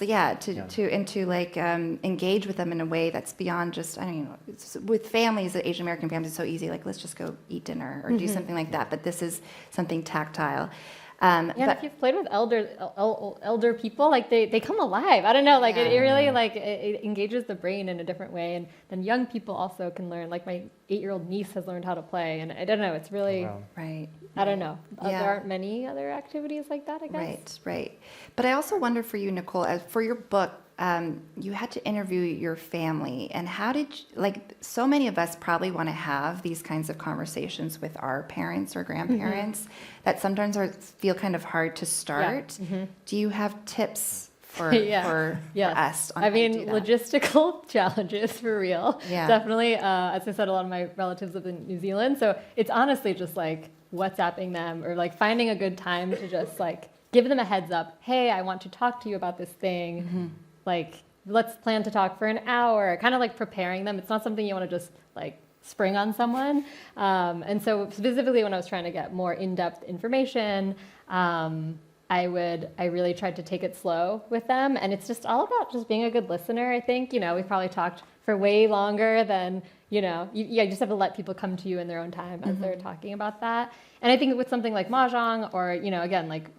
to like engage with them in a way that's beyond just, I don't know, with families, the Asian American families, it's so easy, like let's just go eat dinner or do something like that. But this is something tactile. Yeah, and if you've played with elder people, like they come alive. I don't know, like it really like it engages the brain in a different way, and then young people also can learn. Like my 8-year-old niece has learned how to play, and I don't know, it's really Right. I don't know. Yeah. There aren't many other activities like that, I guess. Right, right. But I also wonder for you, Nicole, for your book, you had to interview your family. And how did you, like, so many of us probably want to have these kinds of conversations with our parents or grandparents that sometimes feel kind of hard to start. Do you have tips for us? I mean, logistical challenges for real. Yeah. Definitely. As I said, a lot of my relatives live in New Zealand. So it's honestly just like WhatsApping them or like finding a good time to just like give them a heads up. Hey, I want to talk to you about this thing. Like, let's plan to talk for an hour, kind of like preparing them. It's not something you want to just like spring on someone. And so specifically when I was trying to get more in-depth information, I really tried to take it slow with them. And it's just all about just being a good listener, I think. You know, we've probably talked for way longer than, you know, you just have to let people come to you in their own time as they're talking about that. And I think with something like Mahjong or, you know, again, like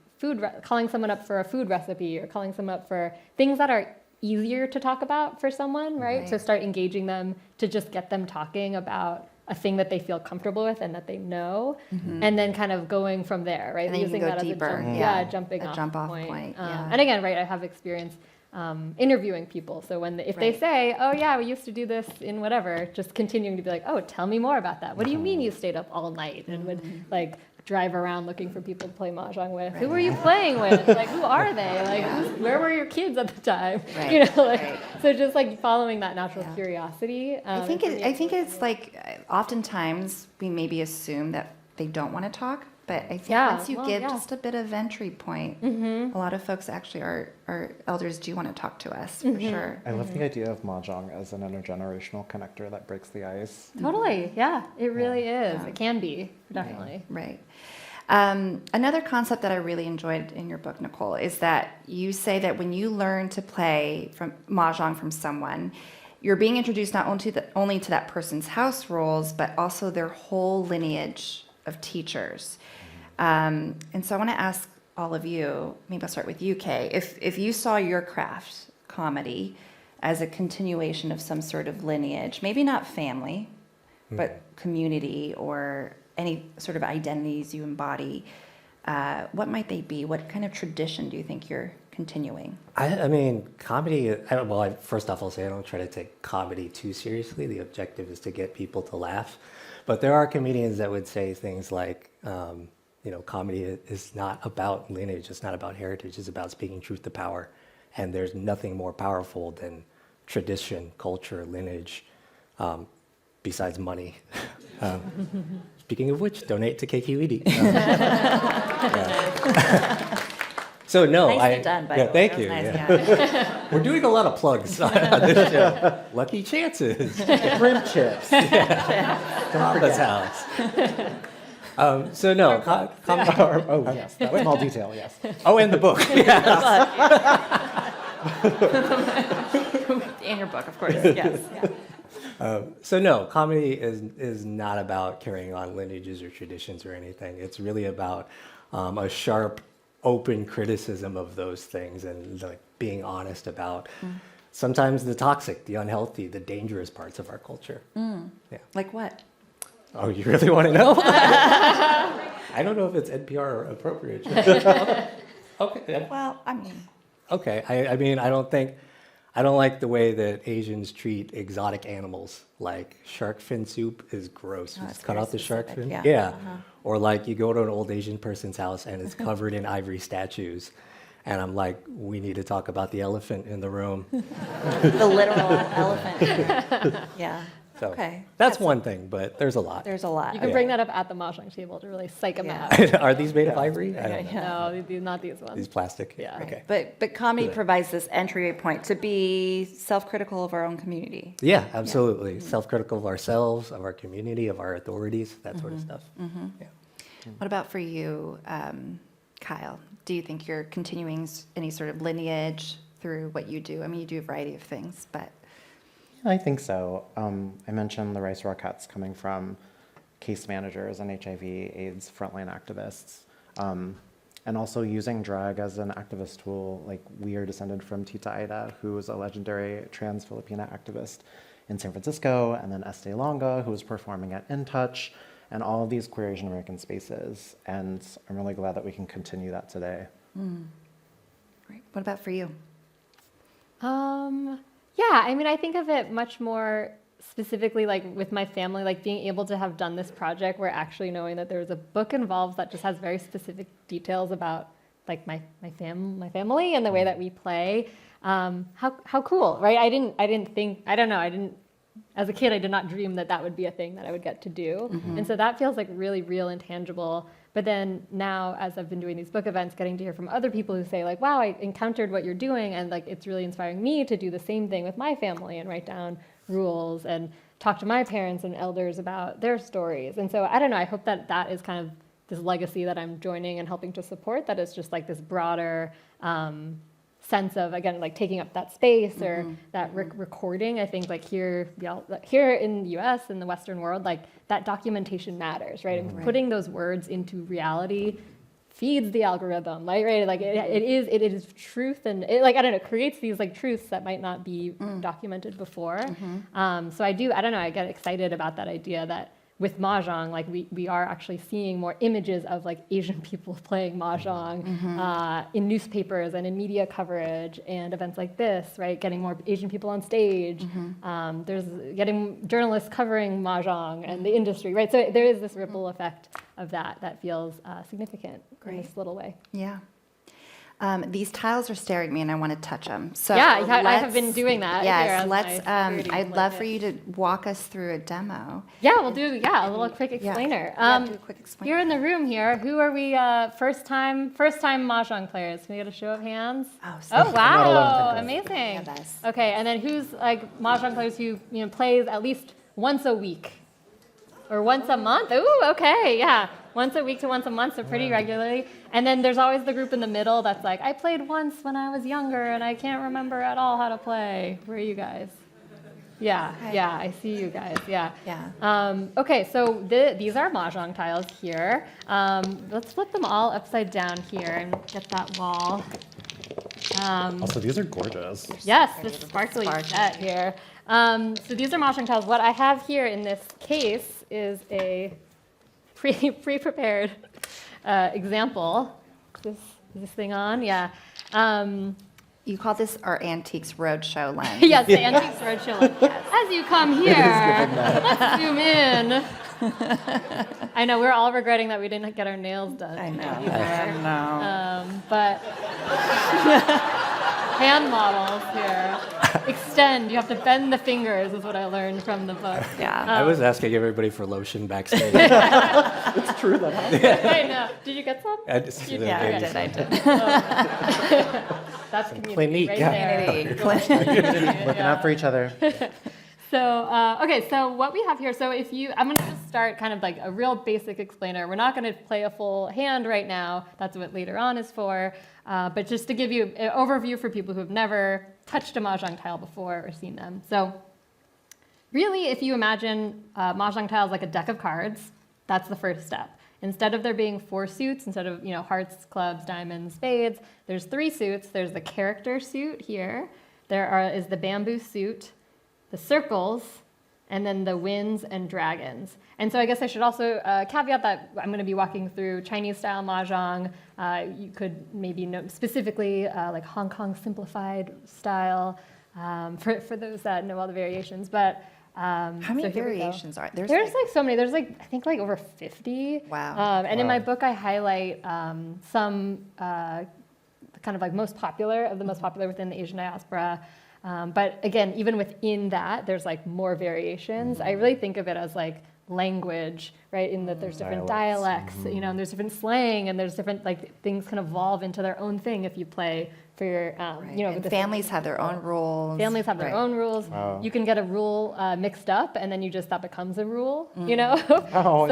calling someone up for a food recipe or calling someone up for things that are easier to talk about for someone, right? So start engaging them to just get them talking about a thing that they feel comfortable with and that they know, and then kind of going from there, right? And then using you can go that deeper. as a jumping off point. And again, right, I have experience interviewing people. So if they say, oh yeah, we used to do this in whatever, just continuing to be like, oh, tell me more about that. What do you mean you stayed up all night and would like drive around looking for people to play Mahjong with? Who were you playing with? Like, who are they? Like, where were your kids at the time? You know, like, so just like following that natural curiosity. I think it's like oftentimes we maybe assume that they don't want to talk, but I think once you give just a bit of entry point, a lot of folks actually our elders do want to talk to us for sure. I love the idea of Mahjong as an intergenerational connector that breaks the ice. Totally, yeah, it really is. It can be, definitely. Right. Another concept that I really enjoyed in your book, Nicole, is that you say that when you learn to play from Mahjong from someone, you're being introduced not only to that person's house rules, but also their whole lineage of teachers. And so I want to ask all of you, maybe I'll start with you, Kay, if you saw your craft, comedy, as a continuation of some sort of lineage, maybe not family, but community or any sort of identities you embody, what might they be? What kind of tradition do you think you're continuing? I mean, comedy, first off, I'll say I don't try to take comedy too seriously. The objective is to get people to laugh. But there are comedians that would say things like, you know, comedy is not about lineage, it's not about heritage, it's about speaking truth to power. And there's nothing more powerful than tradition, culture, lineage, besides money. Speaking of which, donate to KQED. So no, Nicely done, by the way. thank That was you. nice, We're doing a lot of plugs on this show. Lucky chances. Shrimp chips. Mama's house. So no, Oh, yes. That was small detail, yes. Oh, and the book. In your book, of course. Yes. So no, comedy is not about carrying on lineages or traditions or anything. It's really about a sharp, open criticism of those things and like being honest about sometimes the toxic, the unhealthy, the dangerous parts of our culture. Yeah. Like what? Oh, you really want to know? I don't know if it's NPR appropriate. Okay. Well, I mean. Okay. I mean, I don't like the way that Asians treat exotic animals. Like shark fin soup is gross. You just cut out the shark fin. Yeah. Or like you go to an old Asian person's house and it's covered in ivory statues. And I'm like, we need to talk about the elephant in the room. The literal elephant. Yeah. So Okay. that's one thing, but there's a lot. There's a lot. You can bring that up at the Mahjong table to really psych them out. Are these made of ivory? I don't know. No, not these ones. These plastic? Yeah. Okay. But comedy provides this entry point to be self-critical of our own community. Yeah, absolutely. Self-critical of ourselves, of our community, of our authorities, that sort of stuff. Yeah. What about for you, Kyle? Do you think you're continuing any sort of lineage through what you do? I mean, you do a variety of things, but... I think so. I mentioned the Rice Rockettes coming from case managers and HIV/AIDS frontline activists. And also using drag as an activist tool, like we are descended from Tita Aida, who was a legendary trans Filipina activist in San Francisco, and then Estee Longa, who was performing at In Touch, and all of these queer Asian American spaces. And I'm really glad that we can continue that today. Great. What about for you? Yeah, I mean, I think of it much more specifically like with my family, like being able to have done this project where actually knowing that there was a book involved that just has very specific details about like my family and the way that we play. How cool, right? I don't know, as a kid, I did not dream that that would be a thing that I would get to do. And so that feels like really real and tangible. But then now, as I've been doing these book events, getting to hear from other people who say like, wow, I encountered what you're doing, and like it's really inspiring me to do the same thing with my family and write down rules and talk to my parents and elders about their stories. And so I don't know, I hope that that is kind of this legacy that I'm joining and helping to support, that is just like this broader sense of, again, like taking up that space or that recording. I think like here in the US, in the Western world, like that documentation matters, right? And putting those words into reality feeds the algorithm, right? Like it is truth, and it, like, I don't know, creates these like truths that might not be documented before. So I don't know, I get excited about that idea that with Mahjong, like we are actually seeing more images of like Asian people playing Mahjong in newspapers and in media coverage and events like this, right? Getting more Asian people on stage. There's getting journalists covering Mahjong and the industry, right? So there is this ripple effect of that feels significant in this little way. Yeah. These tiles are staring at me, and I want to touch them. So yeah, I have been doing that. Yes, let's. I'd love for you to walk us through a demo. Yeah, we'll do a little quick explainer. Do a quick explainer. Here in the room here, who are we? First time Mahjong players. Can we get a show of hands? Oh wow, amazing. Okay, and then who's like Mahjong players who plays at least once a week or once a month? Ooh, okay, yeah. Once a week to once a month, so pretty regularly. And then there's always the group in the middle that's like, I played once when I was younger and I can't remember at all how to play. Where are you guys? Yeah, I see you guys, yeah. Okay, so these are Mahjong tiles here. Let's flip them all upside down here and get that wall. Also, these are gorgeous. Yes, this sparkly set here. So these are Mahjong tiles. What I have here in this case is a pre-prepared example. Is this thing on? Yeah. You call this our Antiques Roadshow lens. Yes, the Antiques Roadshow lens. As you come here, let's zoom in. I know, we're all regretting that we didn't get our nails done. I know. But hand models here. Extend. You have to bend the fingers, is what I learned from the book. Yeah. I was asking everybody for lotion backstage. It's true that happened. I know. Did you get some? I did. That's community Clinique. right there. Looking out for each other. So, okay, so what we have here, so I'm going to just start kind of like a real basic explainer. We're not going to play a full hand right now. That's what later on is for. But just to give you an overview for people who have never touched a Mahjong tile before or seen them. So really, if you imagine Mahjong tiles like a deck of cards, that's the first step. Instead of there being 4 suits, instead of hearts, clubs, diamonds, spades, there's 3 suits. There's the character suit here. There is the bamboo suit, the circles, and then the winds and dragons. And so I guess I should also caveat that I'm going to be walking through Chinese-style Mahjong. You could maybe know specifically like Hong Kong simplified style for those that know all the variations. But how many variations are there? There's like so many. There's like I think like over 50. Wow. And in my book, I highlight some kind of like most popular within the Asian diaspora. But again, even within that, there's like more variations. I really think of it as like language, right? In that there's different dialects, and there's different slang, and there's different like things can evolve into their own thing if you play for your, and families have their own rules. Families have their own rules. Wow. You can get a rule mixed up, and then that becomes a rule, Oh,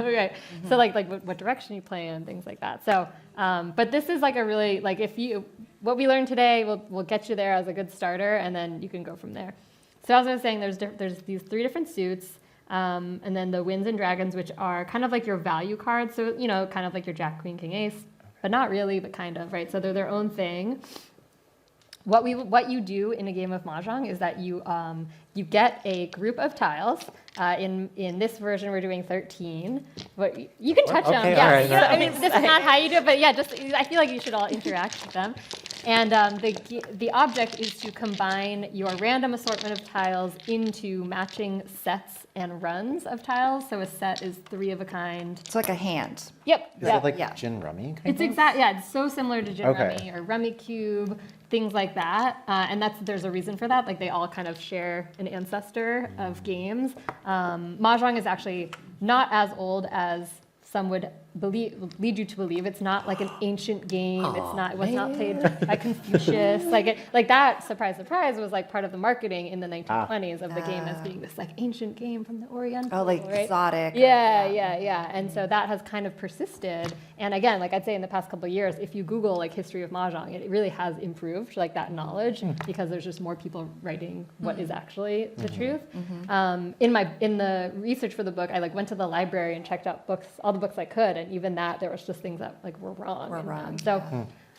right. So like what direction you play in, things like that. So, but this is like a really like what we learned today will get you there as a good starter, and then you can go from there. So as I was saying, there's these 3 different suits, and then the winds and dragons, which are kind of like your value cards. So kind of like your Jack, Queen, King, Ace. but not really, but kind of, right? So they're their own thing. What you do in a game of Mahjong is that you get a group of tiles. In this version, we're doing 13. But you can touch them. Okay, Yeah. all right, You know, all I mean, this is not how you do it, but yeah, just I feel like you should all interact with them. And the object is to combine your random assortment of tiles into matching sets and runs of tiles. So a set is 3 of a kind. It's like a hand. Yep. Is it like Yeah. gin rummy? It's exact. Yeah, it's so similar to gin Okay. rummy or rummy cube, things like that. And there's a reason for that. Like they all kind of share an ancestor of games. Mahjong is actually not as old as some would lead you to believe. It's not like an ancient game. It was not played by Confucius. Like that, surprise, surprise, was like part of the marketing in the 1920s of the game as being this like ancient game from the Oriental. Oh, like right? exotic. Yeah. And so that has kind of persisted. And again, like I'd say in the past couple of years, if you Google like history of Mahjong, it really has improved like that knowledge because there's just more people writing what is actually the truth. In the research for the book, I like went to the library and checked out books, all the books I could, and even that there was just things that like were wrong. So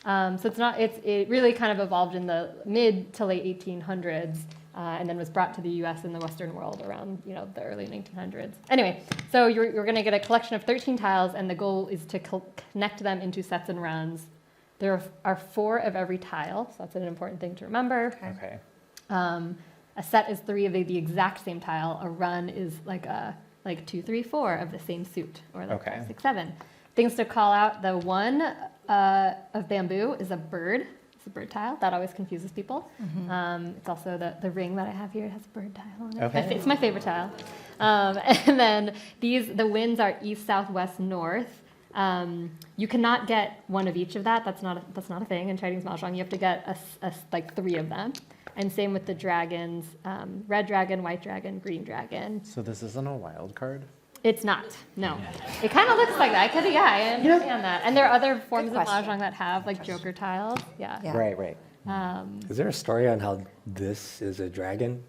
it really kind of evolved in the mid to late 1800s. And then was brought to the U.S. and the Western world around, the early 1900s. Anyway, so you're going to get a collection of 13 tiles, and the goal is to connect them into sets and runs. There are 4 of every tile, so that's an important thing to remember. Okay. A set is 3 of the exact same tile. A run is like 2, 3, 4 of the same suit, or like 5, 6, 7. Things to call out: the 1 of bamboo is a bird. It's a bird tile. That always confuses people. It's also the ring that I have here. It has a bird tile on it. Okay. It's my favorite tile. And then the winds are east, south, west, north. You cannot get one of each of that. That's not a thing in Chinese Mahjong. You have to get like 3 of them. And same with the dragons: red dragon, white dragon, green dragon. So this isn't a wild card? It's not. No. It kind of looks like that. I understand that. And there are other forms of Mahjong that have like joker tiles. Yeah. Right. Is there a story on how this is a dragon?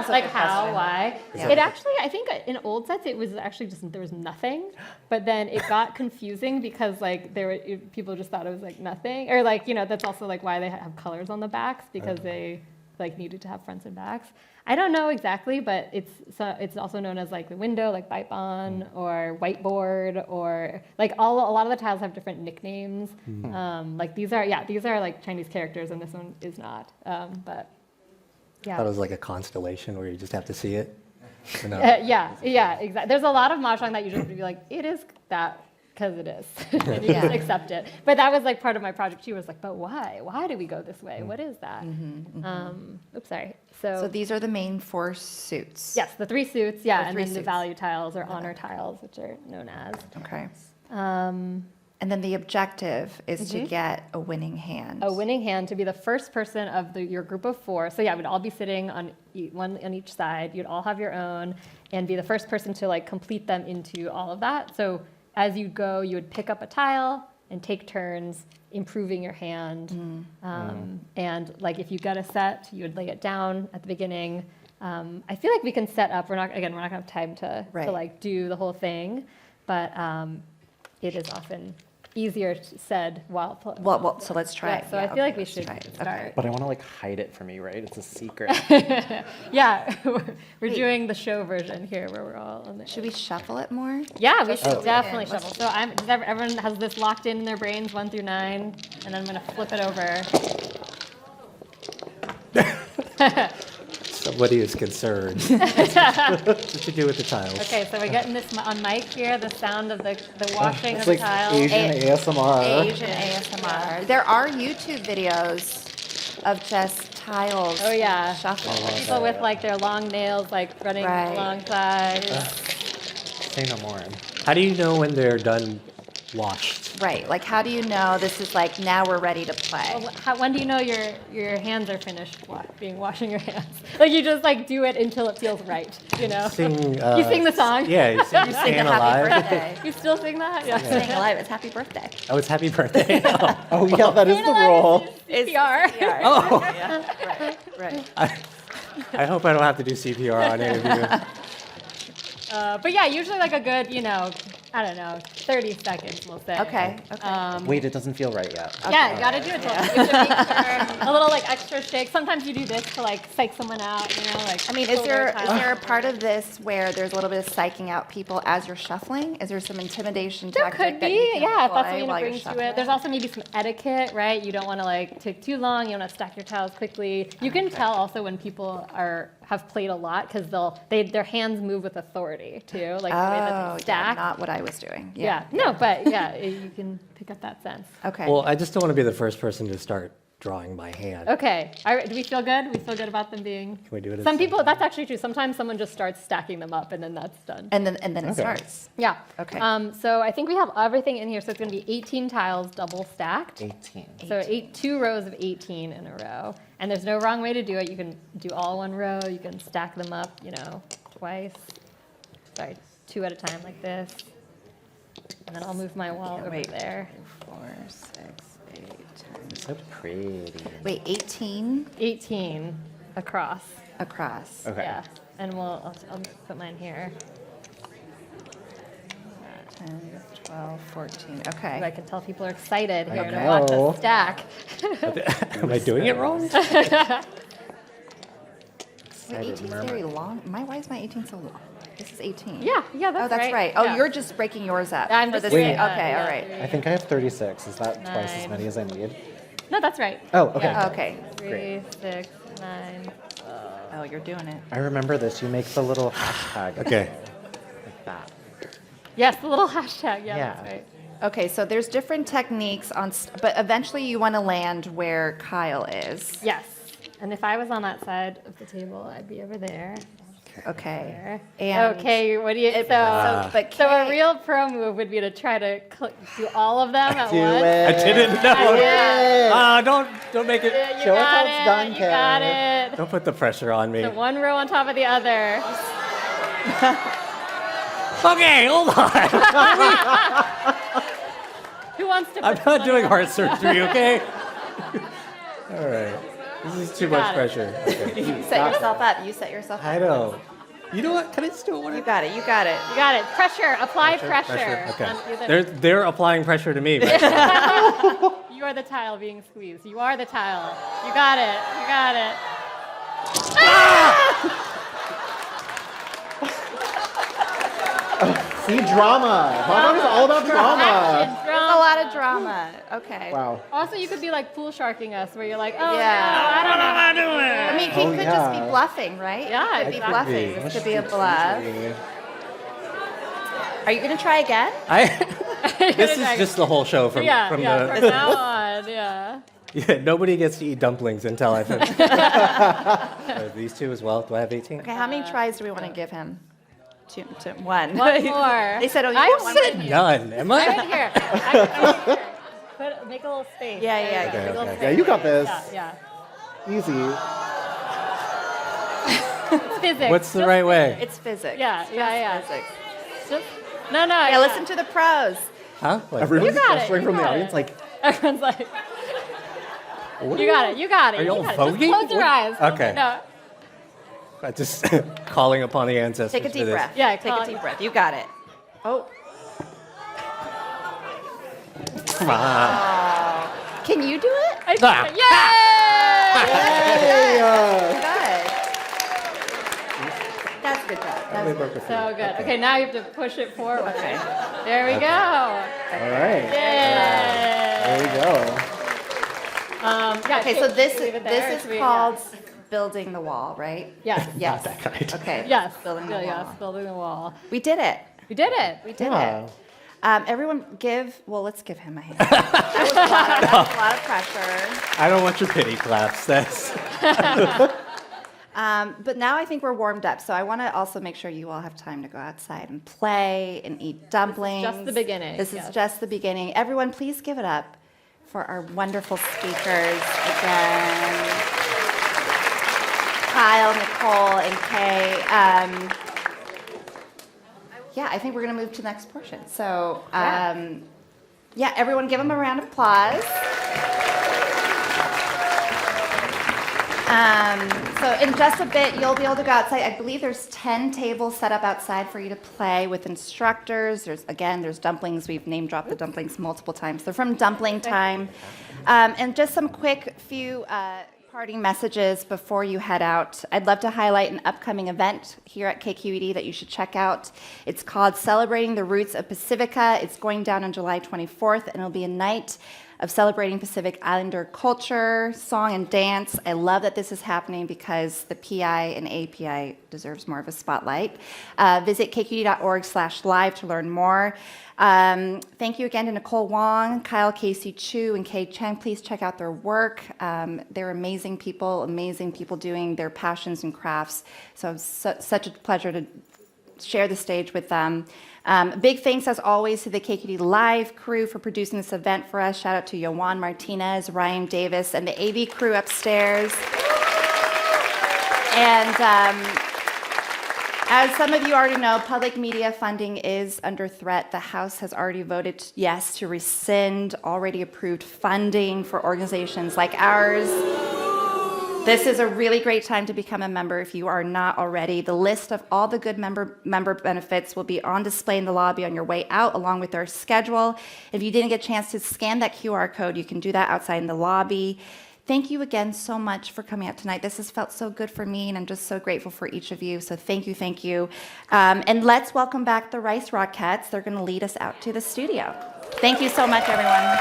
Like how, why? It actually, I think in old sets, it was actually just, there was nothing. But then it got confusing because like people just thought it was like nothing. Or like, that's also like why they have colors on the backs, because they like needed to have fronts and backs. I don't know exactly, but it's also known as like the window, like baipon, or whiteboard, or like a lot of the tiles have different nicknames. Like these are like Chinese characters, and this one is not. But yeah. I thought it was like a constellation where you just have to see it. No. Yeah, exactly. There's a lot of Mahjong that you just have to be like, it is that. Because it is, and you just accept it. But that was like part of my project too. Was like, but why? Why do we go this way? What is that? Oops, sorry. So these are the main 4 suits. Yes, the 3 suits. Yeah, and then the suits. value tiles or honor tiles, which are known as. Okay. And then the objective is to get a winning hand. A winning hand to be the first person of your group of 4. So yeah, we'd all be sitting on one on each side. You'd all have your own, and be the first person to like complete them into all of that. So as you go, you would pick up a tile and take turns improving your hand. And like if you get a set, you would lay it down at the beginning. I feel like we can set up. We're not going to have time to like do the whole thing, but it is often easier said while. Well, so let's try it. So I feel like we should start. But I want to like hide it from you, right? It's a secret. Yeah, we're doing the show version here where we're all on the. Should we shuffle it more? Yeah, we should definitely shuffle. So everyone has this locked in their brains 1 through 9, and I'm gonna flip it over. Somebody is concerned. What you do with the tiles? Okay, so we're getting this on mic here, the sound of the washing of the like tiles. Asian ASMR. Asian ASMR. There are YouTube videos of just tiles. Oh yeah, shuffle. People with like their long nails, like running alongside. Say no more. How do you know when they're done washed? Right. Like, how do you know this is like now we're ready to play? Well, when do you know your hands are finished washing your hands? Like you just like do it until it feels right, Sing, you sing the song? Yeah, you sing the Staying Happy Alive. Birthday. You still sing that? Yeah. Staying Alive. It's Happy Birthday. Oh, it's Happy Birthday. Oh yeah, that is the rule. It's CPR. Oh. Yeah. Right. I hope I don't have to do CPR on any of you. But yeah, usually like a good, I don't know, 30 seconds, we'll say. Okay. Wait, it doesn't feel right yet. Yeah, you gotta do it. You have to make sure, a little like extra shake. Sometimes you do this to like psych someone out, you know, like. I mean, is there a part of this where there's a little bit of psyching out people as you're shuffling? Is there some intimidation There tactic could that you be, can yeah, if that's employ what while you're brings to shuffling? it. There's also maybe some etiquette, right? You don't want to like take too long. You want to stack your tiles quickly. You can tell also when people have played a lot because their hands move with authority too, like the way that they stack. Not what I was doing. Yeah. No, but yeah, you can pick up that sense. Okay. Well, I just don't want to be the first person to start drawing by hand. Okay. Do we feel good? We feel good about them being. Can we do it? Some people, that's actually true. Sometimes someone just starts stacking them up and then that's done. And then it starts. Yeah. Okay. So I think we have everything in here. So it's going to be 18 tiles double stacked. 18. So 2 rows of 18 in a row. And there's no wrong way to do it. You can do all one row. You can stack them up, twice. Sorry, 2 at a time like this. And then I'll move my wall over there. 4, 6, 8, 10. So pretty. Wait, 18 18 across. across. Okay. Yeah. And I'll put mine here. 10, 12, 14. So I Okay. can tell people are excited here to know. watch us stack. Am I doing it wrong? Wait, 18 is very long. Why is my 18 so long? This is 18. Yeah, that's Oh, that's right. Oh, Yeah. you're just breaking yours up. I'm for just this doing thing. that, Okay, yeah. all right. I think I have 36. Is that twice as 9. many as I need? No, that's right. Oh, okay. Yeah. Okay. 3, 6, 9. Oh, you're doing it. I remember this. You make the little hashtag. Okay. Like that. Yes, the little hashtag. Yeah, Yeah. that's right. Okay, so there's different techniques but eventually you want to land where Kyle is. Yes. And if I was on that side of the table, I'd be over there. Okay. There. And Okay, what do you? but So a Kay- real pro move would be to try to do all of them at Do once. it. I didn't know. Yeah. Don't make it. You Show us got how it's done, it. You got Kay. it. Don't put the pressure on me. So one row on top of the other. Okay, hold on. Who wants to? I'm put not one doing row- heart surgery, okay? All right. This is too much got it. pressure. Okay. you set yourself up. You set yourself up. I know. You know what? Can I just do it one You got it. You got it. You got it. Pressure. Apply pressure. Okay. on either- They're applying pressure to me. Right? You are the tile being squeezed. You are the tile. You got it. You got it. See, drama. Mahjong is all about drama. Action, There's a lot of drama. Okay. Wow. Also, you could be like pool sharking us, where you're like, oh, Yeah. no, I don't know how to do it. I mean, he Oh, could just be yeah. bluffing, right? Yeah, He could be exactly. bluffing. This could be a bluff. Are you going to try again? This is just the whole show from From the. now on, yeah. Yeah, nobody gets to eat dumplings until I finish. These two as well. Do I have 18? Okay, how many tries do we want to give him? One. One more. They said, oh, you I want one said more? None. Am I? Right here. Make a little space. Yeah, yeah, Make a okay, little okay. space. Yeah, you got this. Yeah, Easy. It's physics. What's the Just right way? It's physics. Yeah, yeah. Physics. Just, no. Yeah, listen to the pros. Huh? Like, Everyone's You got it, gesturing you from the got audience it. like, Everyone's like, what you got it. You got it. Are you y'all got it. voguing? Just close your What? eyes. Okay. No. just calling upon the ancestors. Take a for deep this. breath. Yeah, Take call a it- deep breath. You got it. Oh. Come on. Can you do it? Ah. Yay! Good. That's a good job. That's good. So good. Okay, now you have to push it forward. Okay. There we go. all right. Yay! There we go. Yeah, Okay, so should this we leave it there, or this should is we- called building the wall, right? Yes. Yes. That kind. Okay. Yes. Building the Yes. wall. Building the wall. We did it. We did it. We did Yeah. it. Everyone let's give him a hand. That was a lot of pressure. I don't want your pity claps. That's. But now I think we're warmed up, so I want to also make sure you all have time to go outside and play and eat dumplings. just the beginning, This yes. is just the beginning. Everyone, please give it up for our wonderful speakers again. Kyle, Nicole, and Kay. Yeah, I think we're going to move to the next portion. So, everyone give them a round of applause. So in just a bit, you'll be able to go outside. I believe there's 10 tables set up outside for you to play with instructors. There's Dumplings. We've name dropped the Dumplings multiple times. They're from Dumpling Time. And just some quick few parting messages before you head out. I'd love to highlight an upcoming event here at KQED that you should check out. It's called Celebrating the Roots of Pacifica. It's going down on July 24th, and it'll be a night of celebrating Pacific Islander culture, song, and dance. I love that this is happening because the PI and API deserves more of a spotlight. Visit kqed.org/live to learn more. Thank you again to Nicole Wong, Kyle Casey Chu, and Kay Cheng. Please check out their work. They're amazing people doing their passions and crafts. So it's such a pleasure to share the stage with them. Big thanks, as always, to the KQED Live crew for producing this event for us. Shout out to Yohan Martinez, Ryan Davis, and the AV crew upstairs. And as some of you already know, public media funding is under threat. The House has already voted yes to rescind already approved funding for organizations like ours. This is a really great time to become a member if you are not already. The list of all the good member benefits will be on display in the lobby on your way out, along with our schedule. If you didn't get a chance to scan that QR code, you can do that outside in the lobby. Thank you again so much for coming out tonight. This has felt so good for me, and I'm just so grateful for each of you. So thank you, thank you. And let's welcome back the Rice Rockettes. They're going to lead us out to the studio. Thank you so much, everyone.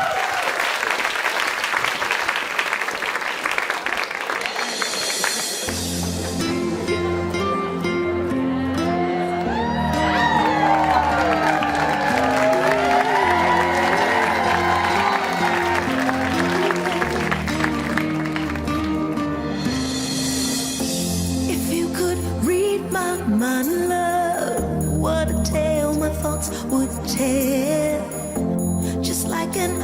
Would tell, just like an